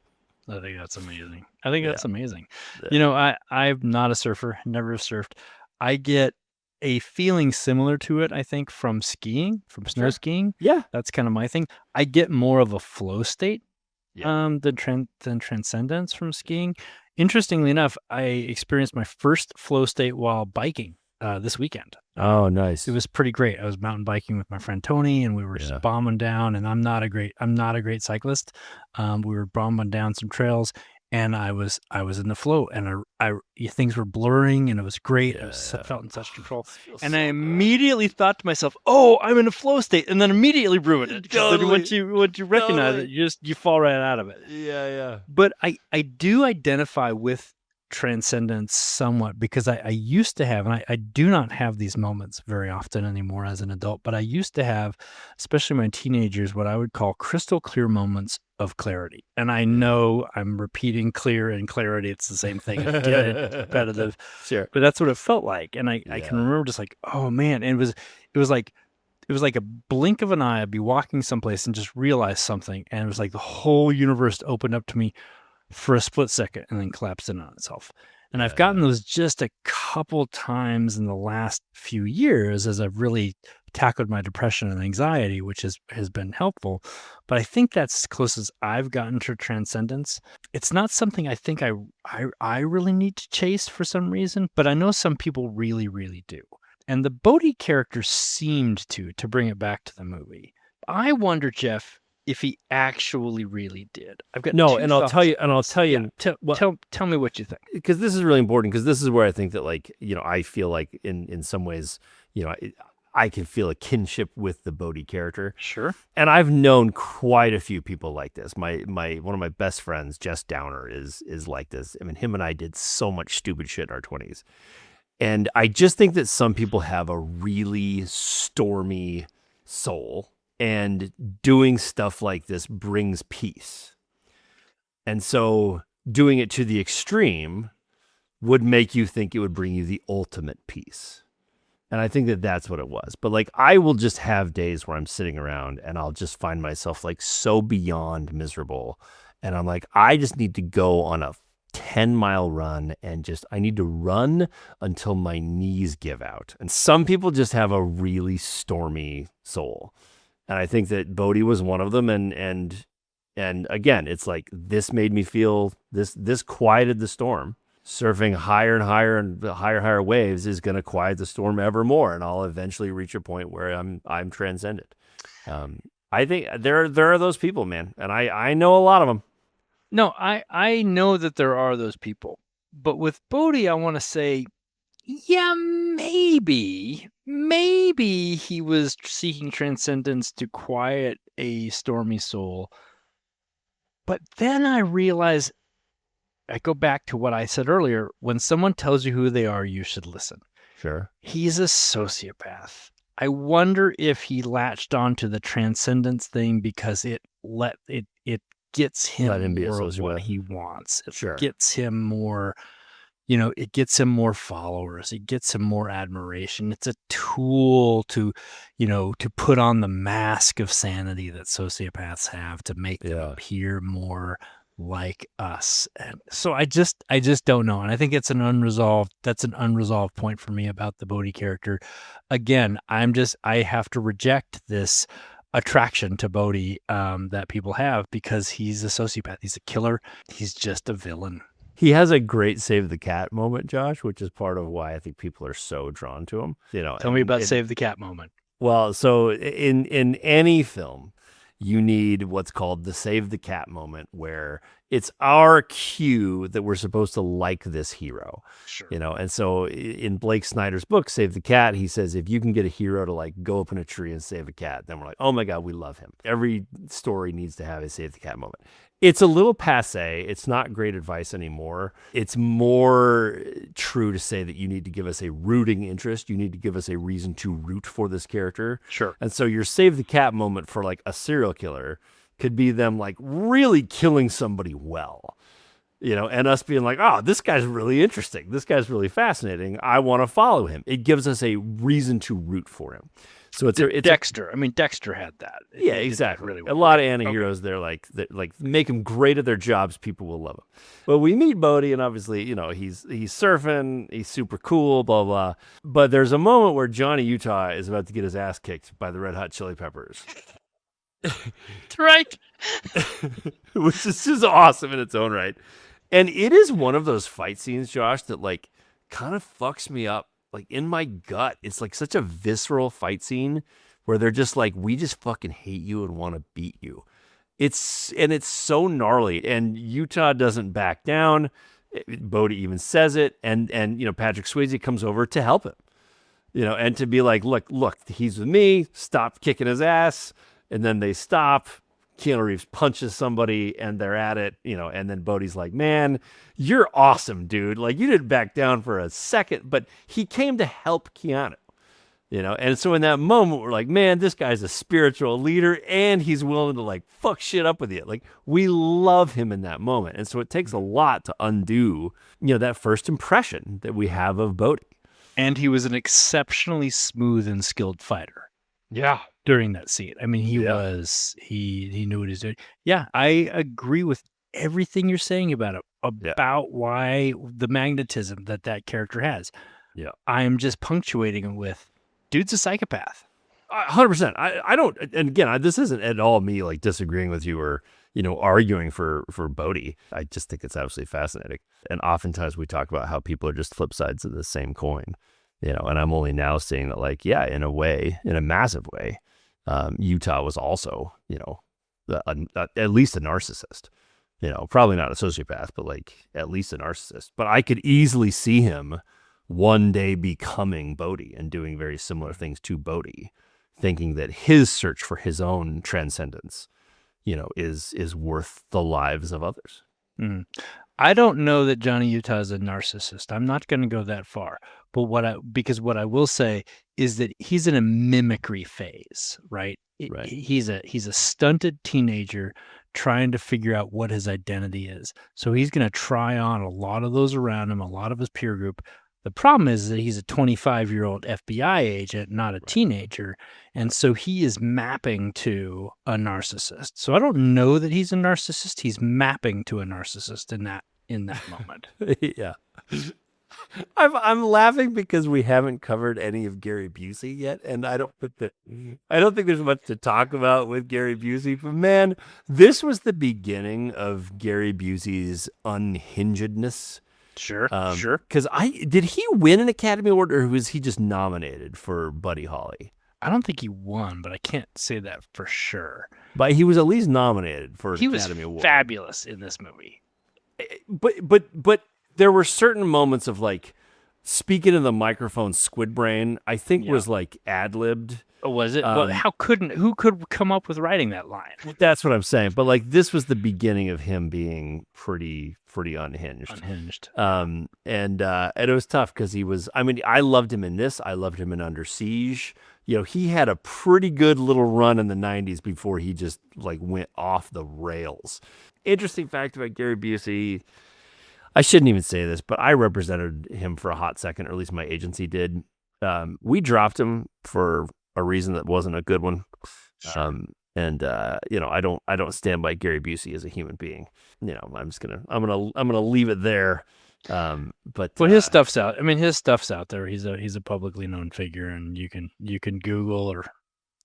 I think that's amazing. That's amazing. Yeah. I'm not a surfer, never surfed. I get a feeling similar to it, I think, from skiing, from snow skiing. Yeah. That's kind of my thing. I get more of a flow state. Than transcendence from skiing. Interestingly enough, I experienced my first flow state while biking this weekend. Oh, nice! It was pretty great. I was mountain biking with my friend Tony, and we were just bombing down. And I'm not a great cyclist. We were bombing down some trails, and I was in the flow, and things were blurring, and it was great. I felt in such control, and I immediately thought to myself, "Oh, I'm in a flow state," and then immediately ruined it. Totally. Once you recognize it, you fall right out of it. Yeah. But I do identify with Transcendence somewhat, because I used to have, and I do not have these moments very often anymore as an adult, but I used to have, especially my teenagers, what I would call crystal clear moments of clarity. And I know I'm repeating clear and clarity. It's the same thing. It's repetitive. Sure. But that's what it felt like. And I can remember just like, oh man. And it was like a blink of an eye. I'd be walking someplace and just realize something. And it was like the whole universe opened up to me for a split second and then collapsed in on itself. And I've gotten those just a couple times in the last few years as I've really tackled my depression and anxiety, which has been helpful. But I think that's as close as I've gotten to transcendence. It's not something I think I really need to chase for some reason, but I know some people really, really do. And the Bodhi character seemed to bring it back to the movie. I wonder, Jeff, if he actually really did. I've got and I'll tell you. Tell me what you think, because this is really important. Because this is where I think that, like, I feel like in some ways, I can feel a kinship with the Bodhi character. Sure. And I've known quite a few people like this. My one of my best friends, Jess Downer, is like this. I mean, him and I did so much stupid shit in our 20s. And I just think that some people have a really stormy soul, and doing stuff like this brings peace. And so doing it to the extreme would make you think it would bring you the ultimate peace. And I think that that's what it was. But like, I will just have days where I'm sitting around and I'll just find myself like so beyond miserable. And I'm like, I just need to go on a 10-mile run, and I need to run until my knees give out. And some people just have a really stormy soul. And I think that Bodhi was one of them. And again, it's like, this made me feel this quieted the storm. Surfing higher and higher and higher waves is going to quiet the storm ever more. And I'll eventually reach a point where I'm transcended. I think there are those people, man. And I know a lot of them. No, I know that there are those people. But with Bodhi, I want to say, yeah, maybe he was seeking transcendence to quiet a stormy soul. But then I realize, I go back to what I said earlier. When someone tells you who they are, you should listen. Sure. He's a sociopath. I wonder if he latched onto the transcendence thing because it gets him more of what he wants. It gets him more, it gets him more followers. It gets him more admiration. It's a tool to put on the mask of sanity that sociopaths have to make them appear more like us. And so I just don't know. And I think that's an unresolved point for me about the Bodhi character. Again, I have to reject this attraction to Bodhi that people have, because he's a sociopath. He's a killer. He's just a villain. He has a great save the cat moment, Josh, which is part of why I think people are so drawn to him. Tell me about save the cat moment. Well, so in any film, you need what's called the save the cat moment, where it's our cue that we're supposed to like this hero. Sure. And so in Blake Snyder's book, Save the Cat, he says, if you can get a hero to like go up in a tree and save a cat, then we're like, oh my God, we love him. Every story needs to have a save the cat moment. It's a little passé. It's not great advice anymore. It's more true to say that you need to give us a rooting interest. You need to give us a reason to root for this character. Sure. And so your save the cat moment for like a serial killer could be them like really killing somebody well, and us being like, oh, this guy's really interesting. This guy's really fascinating. I want to follow him. It gives us a reason to root for him. So it's Dexter. Dexter had that. Yeah, exactly. Really well. A lot of anti-heroes, they're like make them great at their jobs. People will love them. Well, we meet Bodhi, and obviously, he's surfing. He's super cool, blah, blah. But there's a moment where Johnny Utah is about to get his ass kicked by the Red Hot Chili Peppers. That's right. Which is just awesome in its own right. And it is one of those fight scenes, Josh, that like kind of fucks me up. Like in my gut, it's like such a visceral fight scene where they're just like, we just fucking hate you and want to beat you. It's so gnarly, and Utah doesn't back down. Bodhi even says it, and Patrick Swayze comes over to help him, and to be like, look, he's with me. Stop kicking his ass, and then they stop. Keanu Reeves punches somebody, and they're at it, and then Bodhi's like, man, you're awesome, dude. Like, you didn't back down for a second, but he came to help Keanu. And so in that moment, we're like, man, this guy's a spiritual leader, and he's willing to like fuck shit up with you. Like, we love him in that moment. And so it takes a lot to undo, that first impression that we have of Bodhi. And he was an exceptionally smooth and skilled fighter. Yeah. During that scene. I mean, he knew what he's doing. Yeah, I agree with everything you're saying about it, about why the magnetism that character has. Yeah. I am just punctuating it with, dude's a psychopath. 100%. I don't, and again, this isn't at all me like disagreeing with you or, arguing for Bodhi. I just think it's absolutely fascinating. And oftentimes we talk about how people are just flip sides of the same coin, and I'm only now seeing that, like, yeah, in a way, in a massive way, Utah was also, at least a narcissist, probably not a sociopath, but like at least a narcissist. But I could easily see him one day becoming Bodhi and doing very similar things to Bodhi, thinking that his search for his own transcendence, is worth the lives of others. Mm. I don't know that Johnny Utah is a narcissist. I'm not going to go that far. But because what I will say is that he's in a mimicry phase, right? Right. He's a stunted teenager trying to figure out what his identity is. So he's going to try on a lot of those around him, a lot of his peer group. The problem is that he's a 25-year-old FBI agent, not a teenager. And so he is mapping to a narcissist. So I don't know that he's a narcissist. He's mapping to a narcissist in that moment. Yeah. I'm laughing because we haven't covered any of Gary Busey yet, and I don't think there's much to talk about with Gary Busey. But man, this was the beginning of Gary Busey's unhingedness. Sure. Because did he win an Academy Award, or was he just nominated for Buddy Holly? I don't think he won, but I can't say that for sure. But he was at least nominated for an Academy Award. He was fabulous in this movie. But there were certain moments of like speaking in the microphone, squid brain, I think was like ad-libbed. Oh, was it? Well, who could come up with writing that line? That's what I'm saying. But like, this was the beginning of him being pretty unhinged. And it was tough because I loved him in this. I loved him in Under Siege. He had a pretty good little run in the 90s before he just like went off the rails. Interesting fact about Gary Busey. I shouldn't even say this, but I represented him for a hot second, or at least my agency did. We dropped him for a reason that wasn't a good one. Sure. I don't stand by Gary Busey as a human being. I'm gonna leave it there. But his stuff's out. I mean, his stuff's out there. He's a publicly known figure, and you can Google or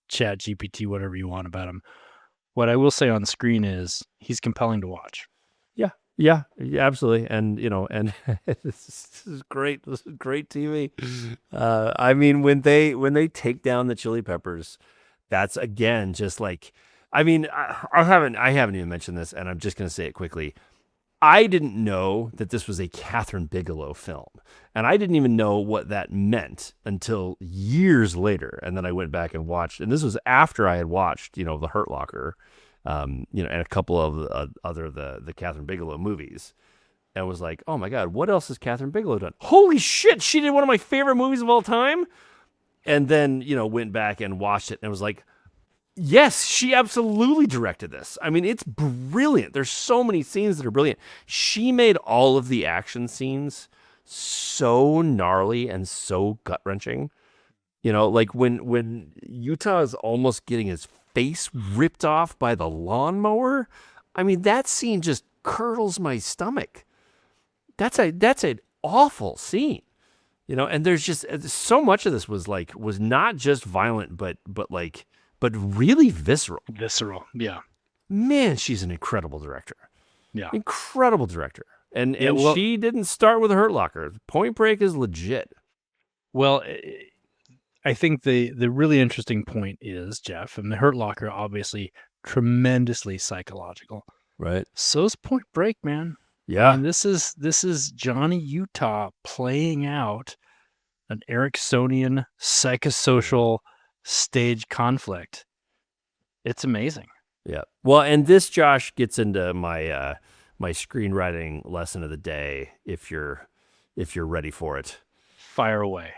Chat GPT whatever you want about him. What I will say on screen is he's compelling to watch. Yeah, absolutely. And, this is great. This is great TV. When they take down the Chili Peppers, that's again, just like, I haven't even mentioned this, and I'm just going to say it quickly. I didn't know that this was a Kathryn Bigelow film, and I didn't even know what that meant until years later. And then I went back and watched, and this was after I had watched, The Hurt Locker, and a couple of the Kathryn Bigelow movies, and was like, oh my God, what else has Kathryn Bigelow done? Holy shit, she did one of my favorite movies of all time. And then, went back and watched it and was like, yes, she absolutely directed this. I mean, it's brilliant. There's so many scenes that are brilliant. She made all of the action scenes so gnarly and so gut-wrenching. Like when Utah is almost getting his face ripped off by the lawnmower. I mean, that scene just curdles my stomach. That's an awful scene, and there's just so much of this was not just violent, but really visceral. Yeah. Man, she's an incredible director. Yeah. Incredible director. And she didn't start with a Hurt Locker. Point Break is legit. Well, I think the really interesting point is, Jeff, and the Hurt Locker obviously tremendously psychological. Right. So's Point Break, man. Yeah. And this is Johnny Utah playing out an Ericksonian psychosocial stage conflict. It's amazing. Yeah. Well, and this, Josh, gets into my my screenwriting lesson of the day. If you're ready for it, Fire away.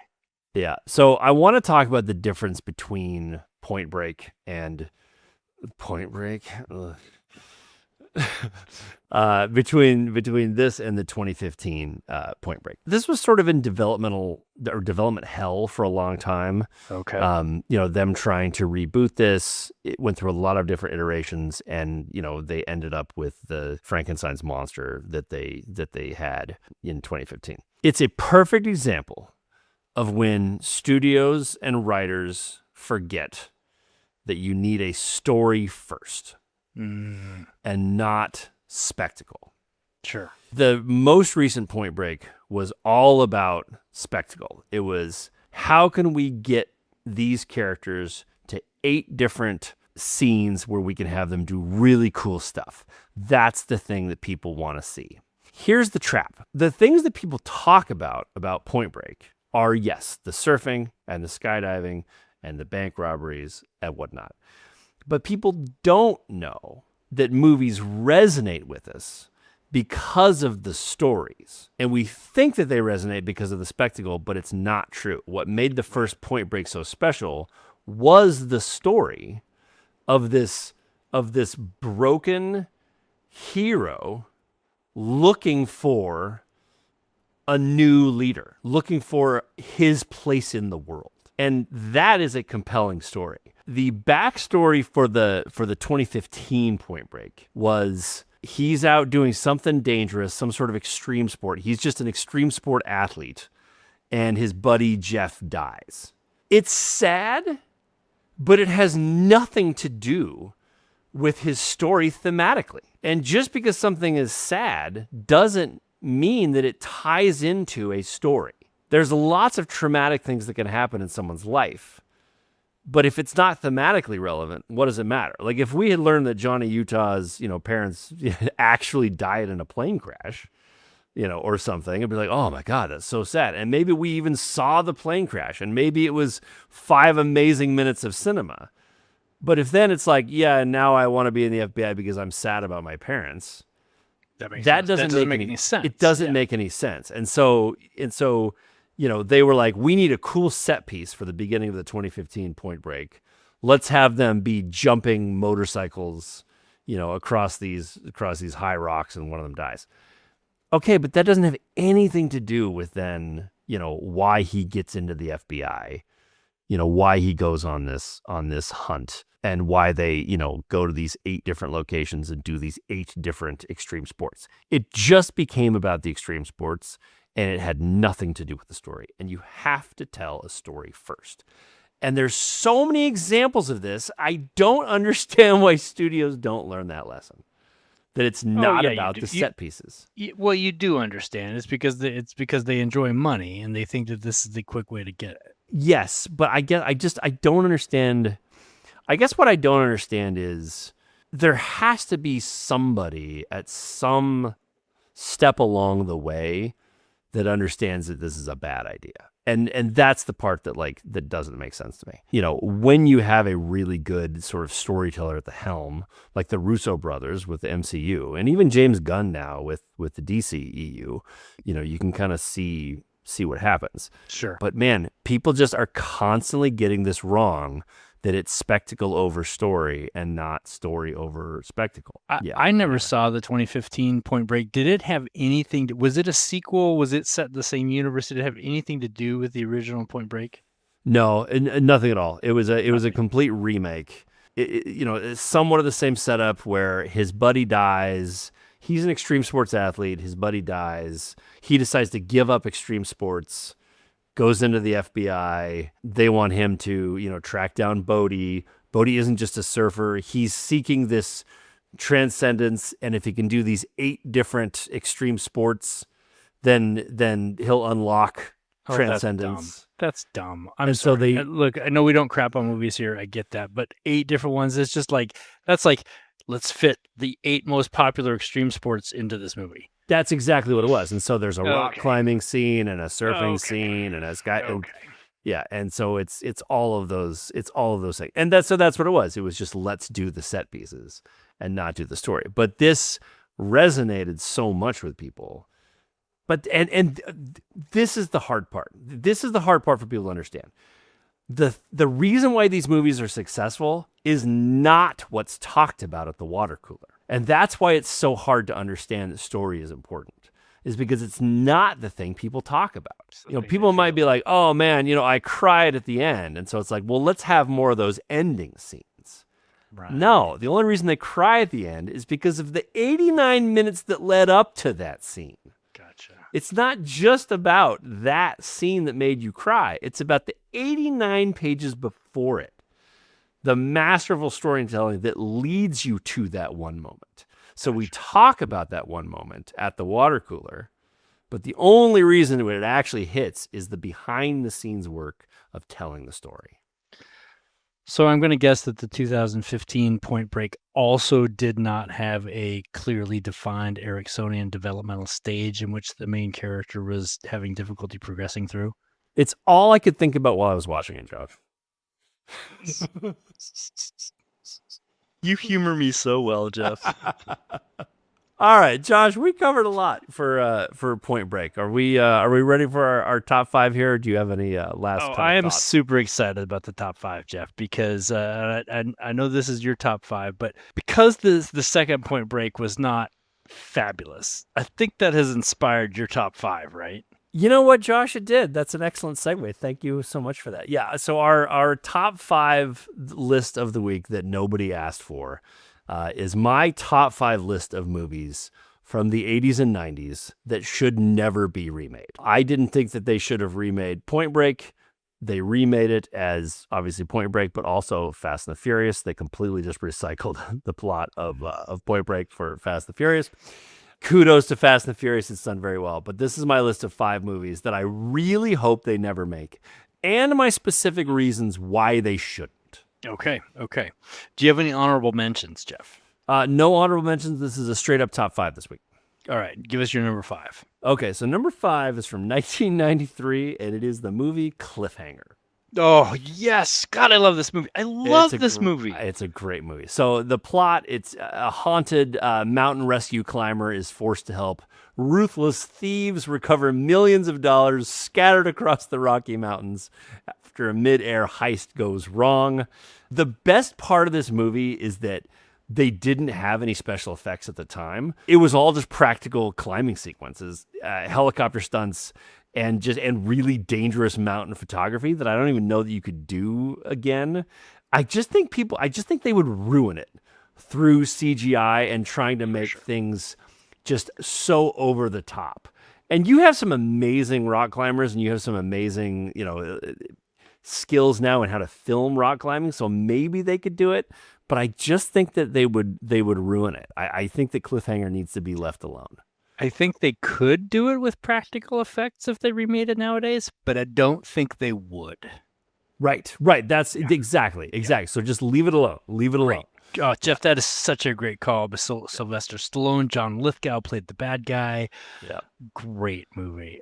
yeah. So I want to talk about the difference between Point Break and Point Break. Between this and the 2015 Point Break. This was sort of in development hell for a long time. Okay. Them trying to reboot this. It went through a lot of different iterations, and they ended up with the Frankenstein's monster that they had in 2015. It's a perfect example of when studios and writers forget that you need a story first. And not spectacle. Sure. The most recent Point Break was all about spectacle. It was, how can we get these characters to 8 different scenes where we can have them do really cool stuff? That's the thing that people want to see. Here's the trap. The things that people talk about Point Break are, yes, the surfing and the skydiving and the bank robberies and whatnot. But people don't know that movies resonate with us because of the stories. And we think that they resonate because of the spectacle, but it's not true. What made the first Point Break so special was the story of this broken hero looking for a new leader, looking for his place in the world. And that is a compelling story. The backstory for the 2015 Point Break was he's out doing something dangerous, some sort of extreme sport. He's just an extreme sport athlete, and his buddy Jeff dies. It's sad, but it has nothing to do with his story thematically. And just because something is sad doesn't mean that it ties into a story. There's lots of traumatic things that can happen in someone's life. But if it's not thematically relevant, what does it matter? Like if we had learned that Johnny Utah's, parents actually died in a plane crash, or something, it'd be like, oh my God, that's so sad. And maybe we even saw the plane crash, and maybe it was 5 amazing minutes of cinema. But if then it's like, yeah, now I want to be in the FBI because I'm sad about my parents, that doesn't make any sense. It doesn't make any sense. And so, they were like, we need a cool set piece for the beginning of the 2015 Point Break. Let's have them be jumping motorcycles, across these high rocks, and one of them dies. Okay, but that doesn't have anything to do with then, why he gets into the FBI, why he goes on this hunt, and why they, go to these 8 different locations and do these 8 different extreme sports. It just became about the extreme sports, and it had nothing to do with the story. And you have to tell a story first. And there's so many examples of this. I don't understand why studios don't learn that lesson. That it's not about the set pieces. Well, you do understand. It's because they enjoy money and they think that this is the quick way to get it. Yes, but I don't understand. I guess what I don't understand is there has to be somebody at some step along the way that understands that this is a bad idea. And that's the part that doesn't make sense to me. When you have a really good sort of storyteller at the helm, like the Russo brothers with the MCU, and even James Gunn now with the DCEU, you can kind of see what happens. Sure. But man, people just are constantly getting this wrong, that it's spectacle over story and not story over spectacle. I never saw the 2015 Point Break. Did it have anything was it a sequel? Was it set in the same universe? Did it have anything to do with the original Point Break? No, nothing at all. It was a complete remake. It's somewhat of the same setup where his buddy dies. He's an extreme sports athlete. His buddy dies. He decides to give up extreme sports, goes into the FBI. They want him to, track down Bodhi. Bodhi isn't just a surfer. He's seeking this transcendence, and if he can do these 8 different extreme sports, then he'll unlock Oh, Transcendence. That's dumb. I'm And so sorry. they- Look, I know we don't crap on movies here. I get that, but 8 different ones. It's just like that's like let's fit the 8 most popular extreme sports into this movie. That's exactly what it was. And so there's a rock Okay. climbing scene and a surfing Okay. scene and a sky. Okay. Yeah, and so it's all of those things, and that's what it was. It was just let's do the set pieces and not do the story. But this resonated so much with people. But and this is the hard part. This is the hard part for people to understand. The reason why these movies are successful is not what's talked about at the water cooler, and that's why it's so hard to understand that story is important. Is because it's not the thing people talk about. People might be like, oh man, I cried at the end. And so it's like, well, let's have more of those ending scenes. Right. No, the only reason they cry at the end is because of the 89 minutes that led up to that scene. Gotcha. It's not just about that scene that made you cry. It's about the 89 pages before it. The masterful storytelling that leads you to that one moment. So we talk about that one moment at the water cooler, but the only reason it actually hits is the behind-the-scenes work of telling the story. So I'm going to guess that the 2015 Point Break also did not have a clearly defined Ericksonian developmental stage in which the main character was having difficulty progressing through. It's all I could think about while I was watching it, Josh. You humor me so well, Jeff. All right, Josh, we covered a lot for Point Break. Are we ready for our top 5 here? Or do you have any last? I am thoughts? super excited about the top 5, Jeff, because I know this is your top 5, but because the second Point Break was not fabulous, I think that has inspired your top 5, right? You know what, Josh? It did. That's an excellent segue. Thank you so much for that. Yeah. So our top 5 list of the week that nobody asked for is my top 5 list of movies from the 80s and 90s that should never be remade. I didn't think that they should have remade Point Break. They remade it as obviously Point Break, but also Fast and the Furious. They completely just recycled the plot of Point Break for Fast and the Furious. Kudos to Fast and the Furious. It's done very well. But this is my list of 5 movies that I really hope they never make, and my specific reasons why they shouldn't. Okay. Do you have any honorable mentions, Jeff? No honorable mentions. This is a straight up top 5 this week. All right. Give us your number 5. Okay, so number 5 is from 1993, and it is the movie Cliffhanger. Oh, yes. God, I love this movie. I love this movie. It's a great movie. So the plot, it's a haunted mountain rescue climber is forced to help ruthless thieves recover millions of dollars scattered across the Rocky Mountains after a mid-air heist goes wrong. The best part of this movie is that they didn't have any special effects at the time. It was all just practical climbing sequences, helicopter stunts, and really dangerous mountain photography that I don't even know that you could do again. I just think they would ruin it through CGI and trying to make things just so over the top. And you have some amazing rock climbers, and you have some amazing, skills now in how to film rock climbing. So maybe they could do it, but I just think that they would ruin it. I think that Cliffhanger needs to be left alone. I think they could do it with practical effects if they remade it nowadays, but I don't think they would. Right. That's exactly. So just leave it alone. Right. Oh, Jeff, that is such a great call. But Sylvester Stallone, John Lithgow played the bad guy. Yeah. Great movie.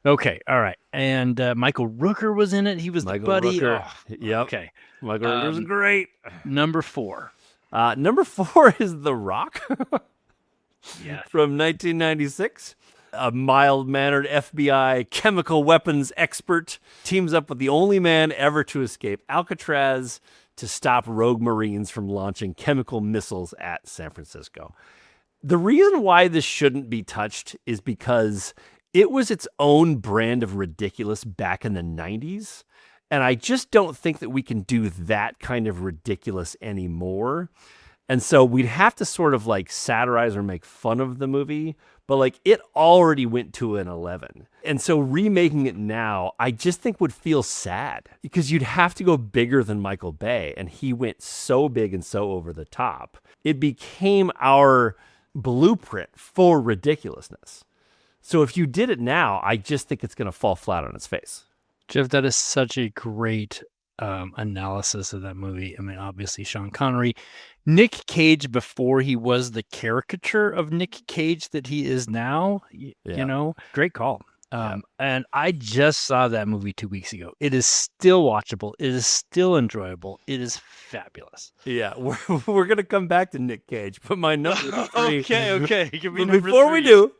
Okay. All right. And Michael Rooker was in it. He was the buddy. Rooker. Oh, yep. Okay. Michael Rooker's great. Number 4. Number 4 is The Rock. Yeah. From 1996. A mild-mannered FBI chemical weapons expert teams up with the only man ever to escape Alcatraz to stop rogue Marines from launching chemical missiles at San Francisco. The reason why this shouldn't be touched is because it was its own brand of ridiculous back in the 90s, and I just don't think that we can do that kind of ridiculous anymore. And so we'd have to sort of like satirize or make fun of the movie, but like it already went to an 11. And so remaking it now, I just think would feel sad because you'd have to go bigger than Michael Bay. And he went so big and so over the top. It became our blueprint for ridiculousness. So if you did it now, I just think it's going to fall flat on its face. Jeff, that is such a great analysis of that movie. I mean, obviously, Sean Connery, Nick Cage before he was the caricature of Nick Cage that he is now. You know, great call. And I just saw that movie 2 weeks ago. It is still watchable. It is still enjoyable. It is fabulous. Yeah, we're gonna come back to Nick Cage, but my number 3. Okay. Give me Before we do,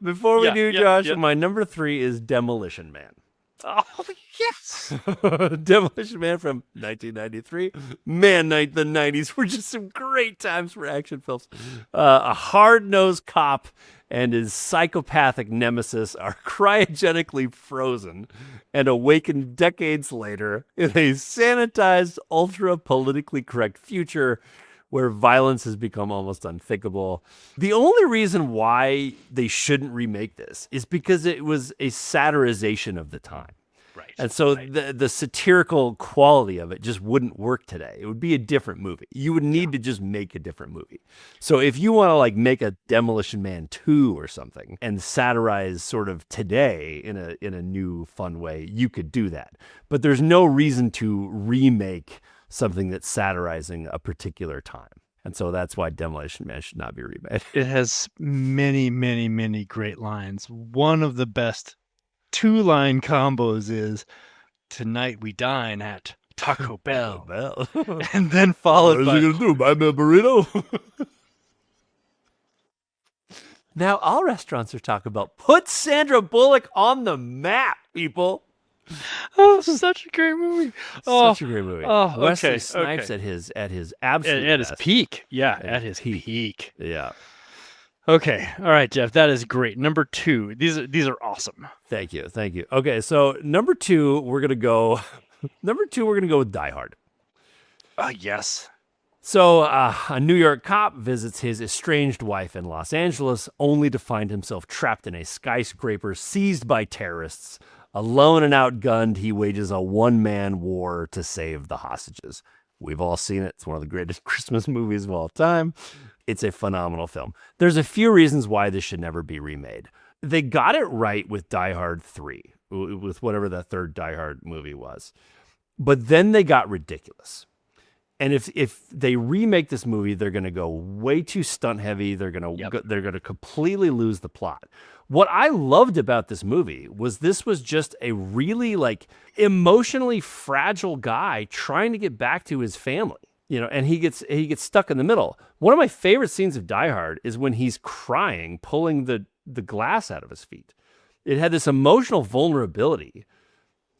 Josh, my number 3 is Demolition Man. Oh yes, Demolition Man from 1993. Man, the 90s were just some great times for action films. A hard-nosed cop and his psychopathic nemesis are cryogenically frozen and awakened decades later in a sanitized, ultra-politically correct future where violence has become almost unthinkable. The only reason why they shouldn't remake this is because it was a satirization of the time. right. And so the satirical quality of it just wouldn't work today. It would be a different movie. You would need to just make a different movie. So if you want to like make a Demolition Man 2 or something and satirize sort of today in a new fun way, you could do that. But there's no reason to remake something that's satirizing a particular time. And so that's why Demolition Man should not be remade. It has many, many, many great lines. One of the best 2-line combos is "Tonight we dine at Taco Bell," and then followed by gonna do? Buy me a burrito? Now all restaurants are Taco Bell. Put Sandra Bullock on the map, people. "Oh, such a great movie! Such a great movie. Wesley Snipes okay. at his absolute At his best. peak, at his peak." Yeah. Okay, all right, Jeff, that is great. Number 2, these are awesome. Thank you. Okay, so number 2, we're gonna go. Number 2, we're gonna go with Die Hard. Yes. So a New York cop visits his estranged wife in Los Angeles, only to find himself trapped in a skyscraper seized by terrorists. Alone and outgunned, he wages a one-man war to save the hostages. We've all seen it. It's one of the greatest Christmas movies of all time. It's a phenomenal film. There's a few reasons why this should never be remade. They got it right with Die Hard 3, with whatever that third Die Hard movie was. But then they got ridiculous. And if they remake this movie, they're going to go way too stunt heavy. They're going to completely lose the plot. What I loved about this movie was this was just a really like emotionally fragile guy trying to get back to his family, you know, and he gets stuck in the middle. One of my favorite scenes of Die Hard is when he's crying, pulling the glass out of his feet. It had this emotional vulnerability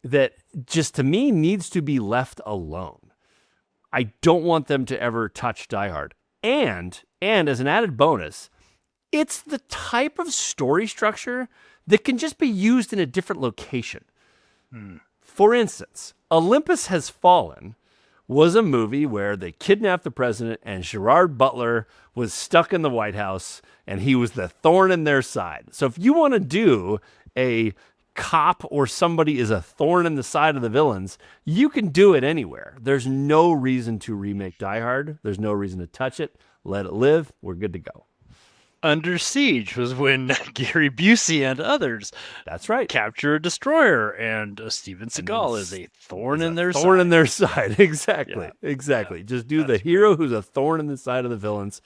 that just to me needs to be left alone. I don't want them to ever touch Die Hard. And as an added bonus, it's the type of story structure that can just be used in a different location. For instance, Olympus Has Fallen was a movie where they kidnapped the president and Gerard Butler was stuck in the White House and he was the thorn in their side. So if you want to do a cop or somebody is a thorn in the side of the villains, you can do it anywhere. There's no reason to remake Die Hard. There's no reason to touch it. Let it live. We're good to go. Under Siege was when Gary Busey and others capture a destroyer, and Steven Seagal is a thorn in their thorn side. in their side. Exactly. Yeah. Exactly. Just do the hero who's a thorn in the side of the villains.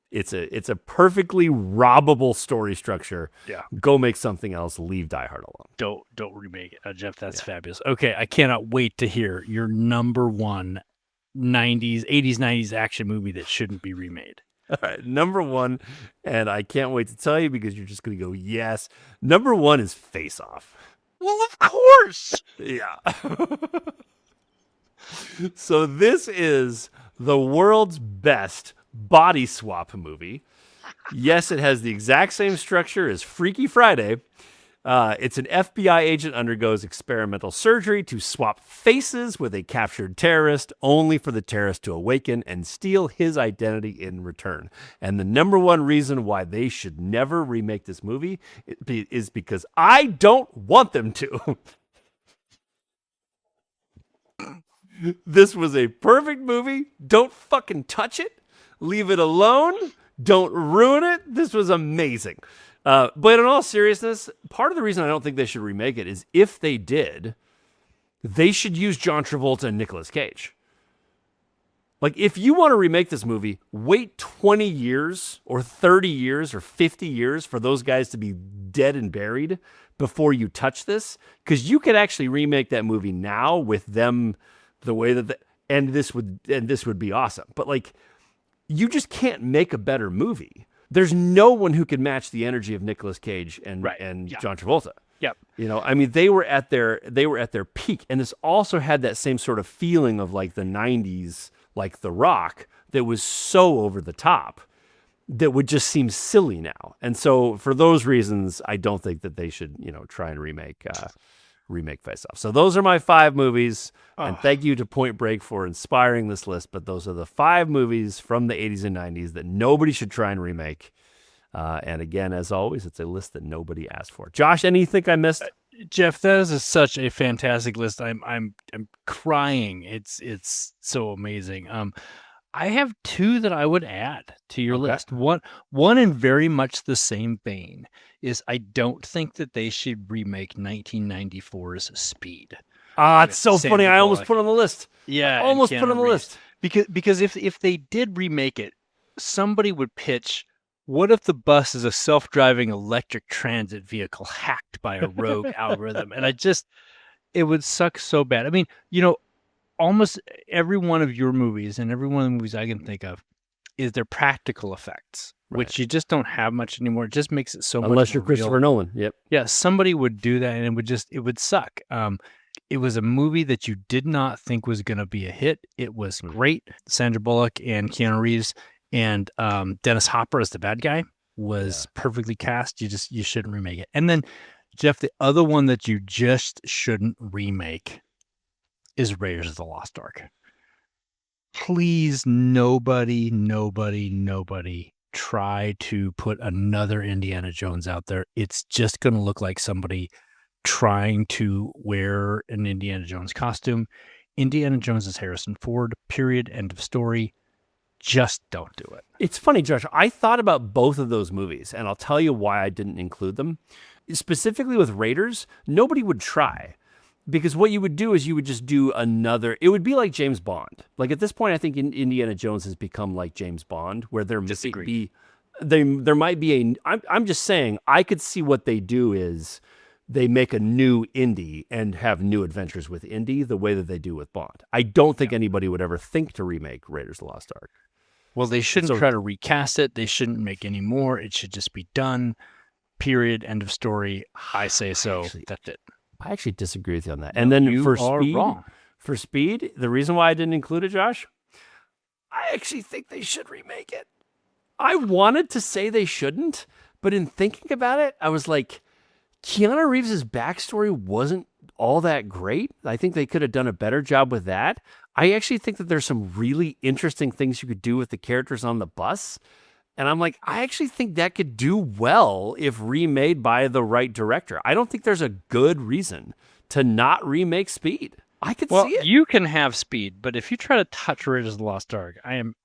It's a perfectly robbable story structure. Yeah. Go make something else. Leave Die Hard alone. Don't remake it, Jeff. That's fabulous. Okay, I cannot wait to hear your number 1 80s, 90s action movie that shouldn't be remade. All right, number 1, and I can't wait to tell you because you're just going to go, yes. Number 1 is Face Off. Well, of course. Yeah. So this is the world's best body swap movie. Yes, it has the exact same structure as Freaky Friday. It's an FBI agent undergoes experimental surgery to swap faces with a captured terrorist, only for the terrorist to awaken and steal his identity in return. And the number 1 reason why they should never remake this movie is because I don't want them to. This was a perfect movie. Don't fucking touch it. Leave it alone. Don't ruin it. This was amazing. But in all seriousness, part of the reason I don't think they should remake it is if they did, they should use John Travolta and Nicolas Cage. Like, if you want to remake this movie, wait 20 years or 30 years or 50 years for those guys to be dead and buried before you touch this, because you could actually remake that movie now with them the way that and this would be awesome. But like, you just can't make a better movie. There's no one who can match the energy of Nicolas Cage and John Travolta. Yep. You know, I mean, they were at their peak, and this also had that same sort of feeling of like the 90s, like The Rock, that was so over the top that would just seem silly now. And so for those reasons, I don't think that they should, try and remake Face Off. So those are my 5 movies. And thank you to Point Break for inspiring this list. But those are the 5 movies from the 80s and 90s that nobody should try and remake. And again, as always, it's a list that nobody asked for. Josh, anything I missed? Jeff, that is such a fantastic list. I'm crying. It's so amazing. I have 2 that I would add to your list. One in very much the same vein is I don't think that they should remake 1994's Speed. It's so funny. I almost put it on the list. Yeah, I almost put it on the list. Because if they did remake it, somebody would pitch, what if the bus is a self-driving electric transit vehicle hacked by a rogue algorithm? And it would suck so bad. I mean, almost every one of your movies and every one of the movies I can think of is their practical effects, which you just don't have much anymore. It just makes it so much unless you're more Christopher real. Nolan. Yep. Yeah, somebody would do that, and it would suck. It was a movie that you did not think was going to be a hit. It was great. Sandra Bullock and Keanu Reeves and Dennis Hopper as the bad guy was perfectly cast. You shouldn't remake it. And then, Jeff, the other one that you just shouldn't remake is Raiders of the Lost Ark. Please, nobody try to put another Indiana Jones out there. It's just going to look like somebody trying to wear an Indiana Jones costume. Indiana Jones is Harrison Ford, period, end of story. Just don't do it. It's funny, Josh. I thought about both of those movies, and I'll tell you why I didn't include them. Specifically with Raiders, nobody would try. Because what you would do is you would just do another. It would be like James Bond. Like at this point, I think Indiana Jones has become like James Bond, where there might be I'm just saying, I could see what they do is they make a new Indy and have new adventures with Indy the way that they do with Bond. I don't think anybody would ever think to remake Raiders of the Lost Ark. Well, they shouldn't try to recast it. They shouldn't make any more. It should just be done. Period. End of story. I say so. That's it. I actually disagree with you on that. And then for Speed, the reason why I didn't include it, Josh, I actually think they should remake it. I wanted to say they shouldn't, but in thinking about it, I was like, Keanu Reeves' backstory wasn't all that great. I think they could have done a better job with that. I actually think that there's some really interesting things you could do with the characters on the bus. And I'm like, I actually think that could do well if remade by the right director. I don't think there's a good reason to not remake Speed. I could see it. You can have Speed, but if you try to touch Raiders of the Lost Ark, I'm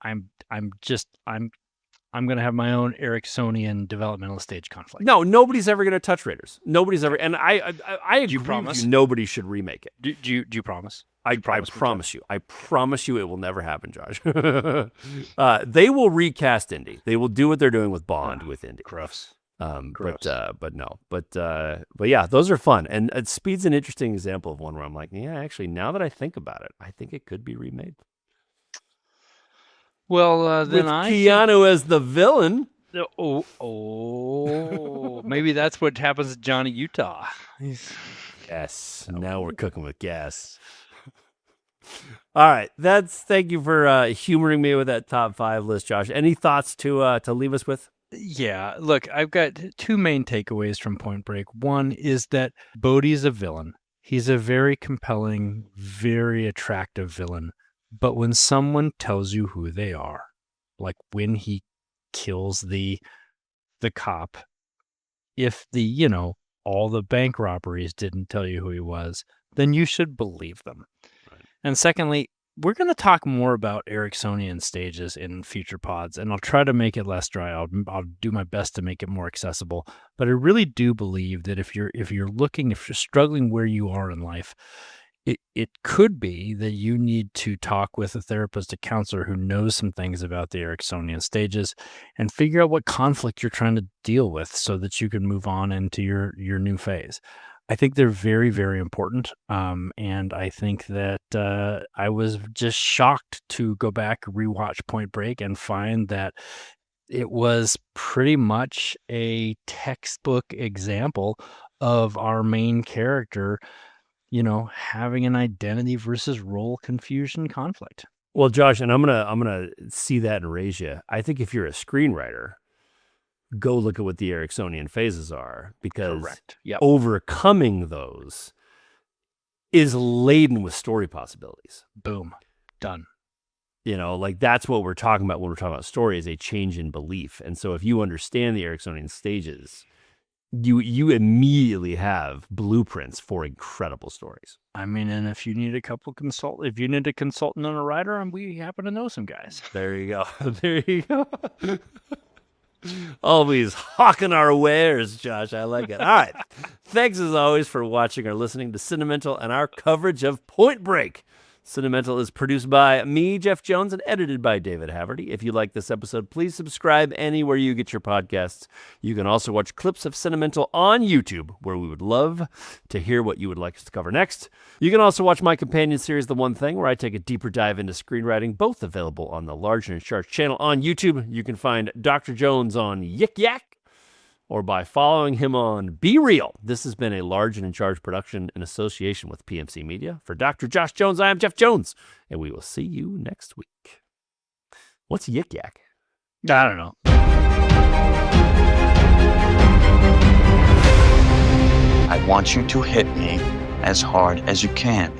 going to have my own Ericksonian developmental stage conflict. No, nobody's ever going to touch Raiders. Nobody's ever, and I agree with you. Nobody should remake it. Do you promise? I promise you. I promise you it will never happen, Josh. They will recast Indy. They will do what they're doing with Bond with Indy. Gross. But yeah, those are fun. And Speed's an interesting example of one where I'm like, yeah, actually, now that I think about it, I think it could be remade. Well, then with Keanu as the villain. Maybe that's what happens to Johnny Utah. Yes. Now we're cooking with gas. All right. Thank you for humoring me with that top 5 list, Josh. Any thoughts to leave us with? Yeah. Look, I've got 2 main takeaways from Point Break. One is that Bodhi is a villain. He's a very compelling, very attractive villain. But when someone tells you who they are, like when he kills the cop, if all the bank robberies didn't tell you who he was, then you should believe them. Right. And secondly, we're going to talk more about Ericksonian stages in future pods, and I'll try to make it less dry. I'll do my best to make it more accessible. But I really do believe that if you're struggling where you are in life, it could be that you need to talk with a therapist, a counselor who knows some things about the Ericksonian stages and figure out what conflict you're trying to deal with so that you can move on into your new phase. I think they're very, very important. And I think that I was just shocked to go back, rewatch Point Break, and find that it was pretty much a textbook example of our main character, having an identity versus role confusion conflict. Well, Josh, and I'm gonna see that and raise you. I think if you're a screenwriter, go look at what the Ericksonian phases are, because overcoming those is laden with story possibilities. Boom. Done. Like that's what we're talking about when we're talking about story, is a change in belief. And so if you understand the Ericksonian stages, you immediately have blueprints for incredible stories. I mean, and if you need a consultant and a writer, and we happen to know some guys. There you go. There you go. Always hawking our wares, Josh. I like it. All right. Thanks as always for watching or listening to Cinemental and our coverage of Point Break. Cinemental is produced by me, Jeff Jones, and edited by David Haverty. If you like this episode, please subscribe anywhere you get your podcasts. You can also watch clips of Cinemental on YouTube, where we would love to hear what you would like us to cover next. You can also watch my companion series, The One Thing, where I take a deeper dive into screenwriting, both available on the Large and in Charge channel on YouTube. You can find Dr. Jones on Yik Yak, or by following him on Be Real. This has been a Large and in Charge production in association with PMC Media. For Dr. Josh Jones, I am Jeff Jones, and we will see you next week. What's Yik Yak? I don't know. I want you to hit me as hard as you can.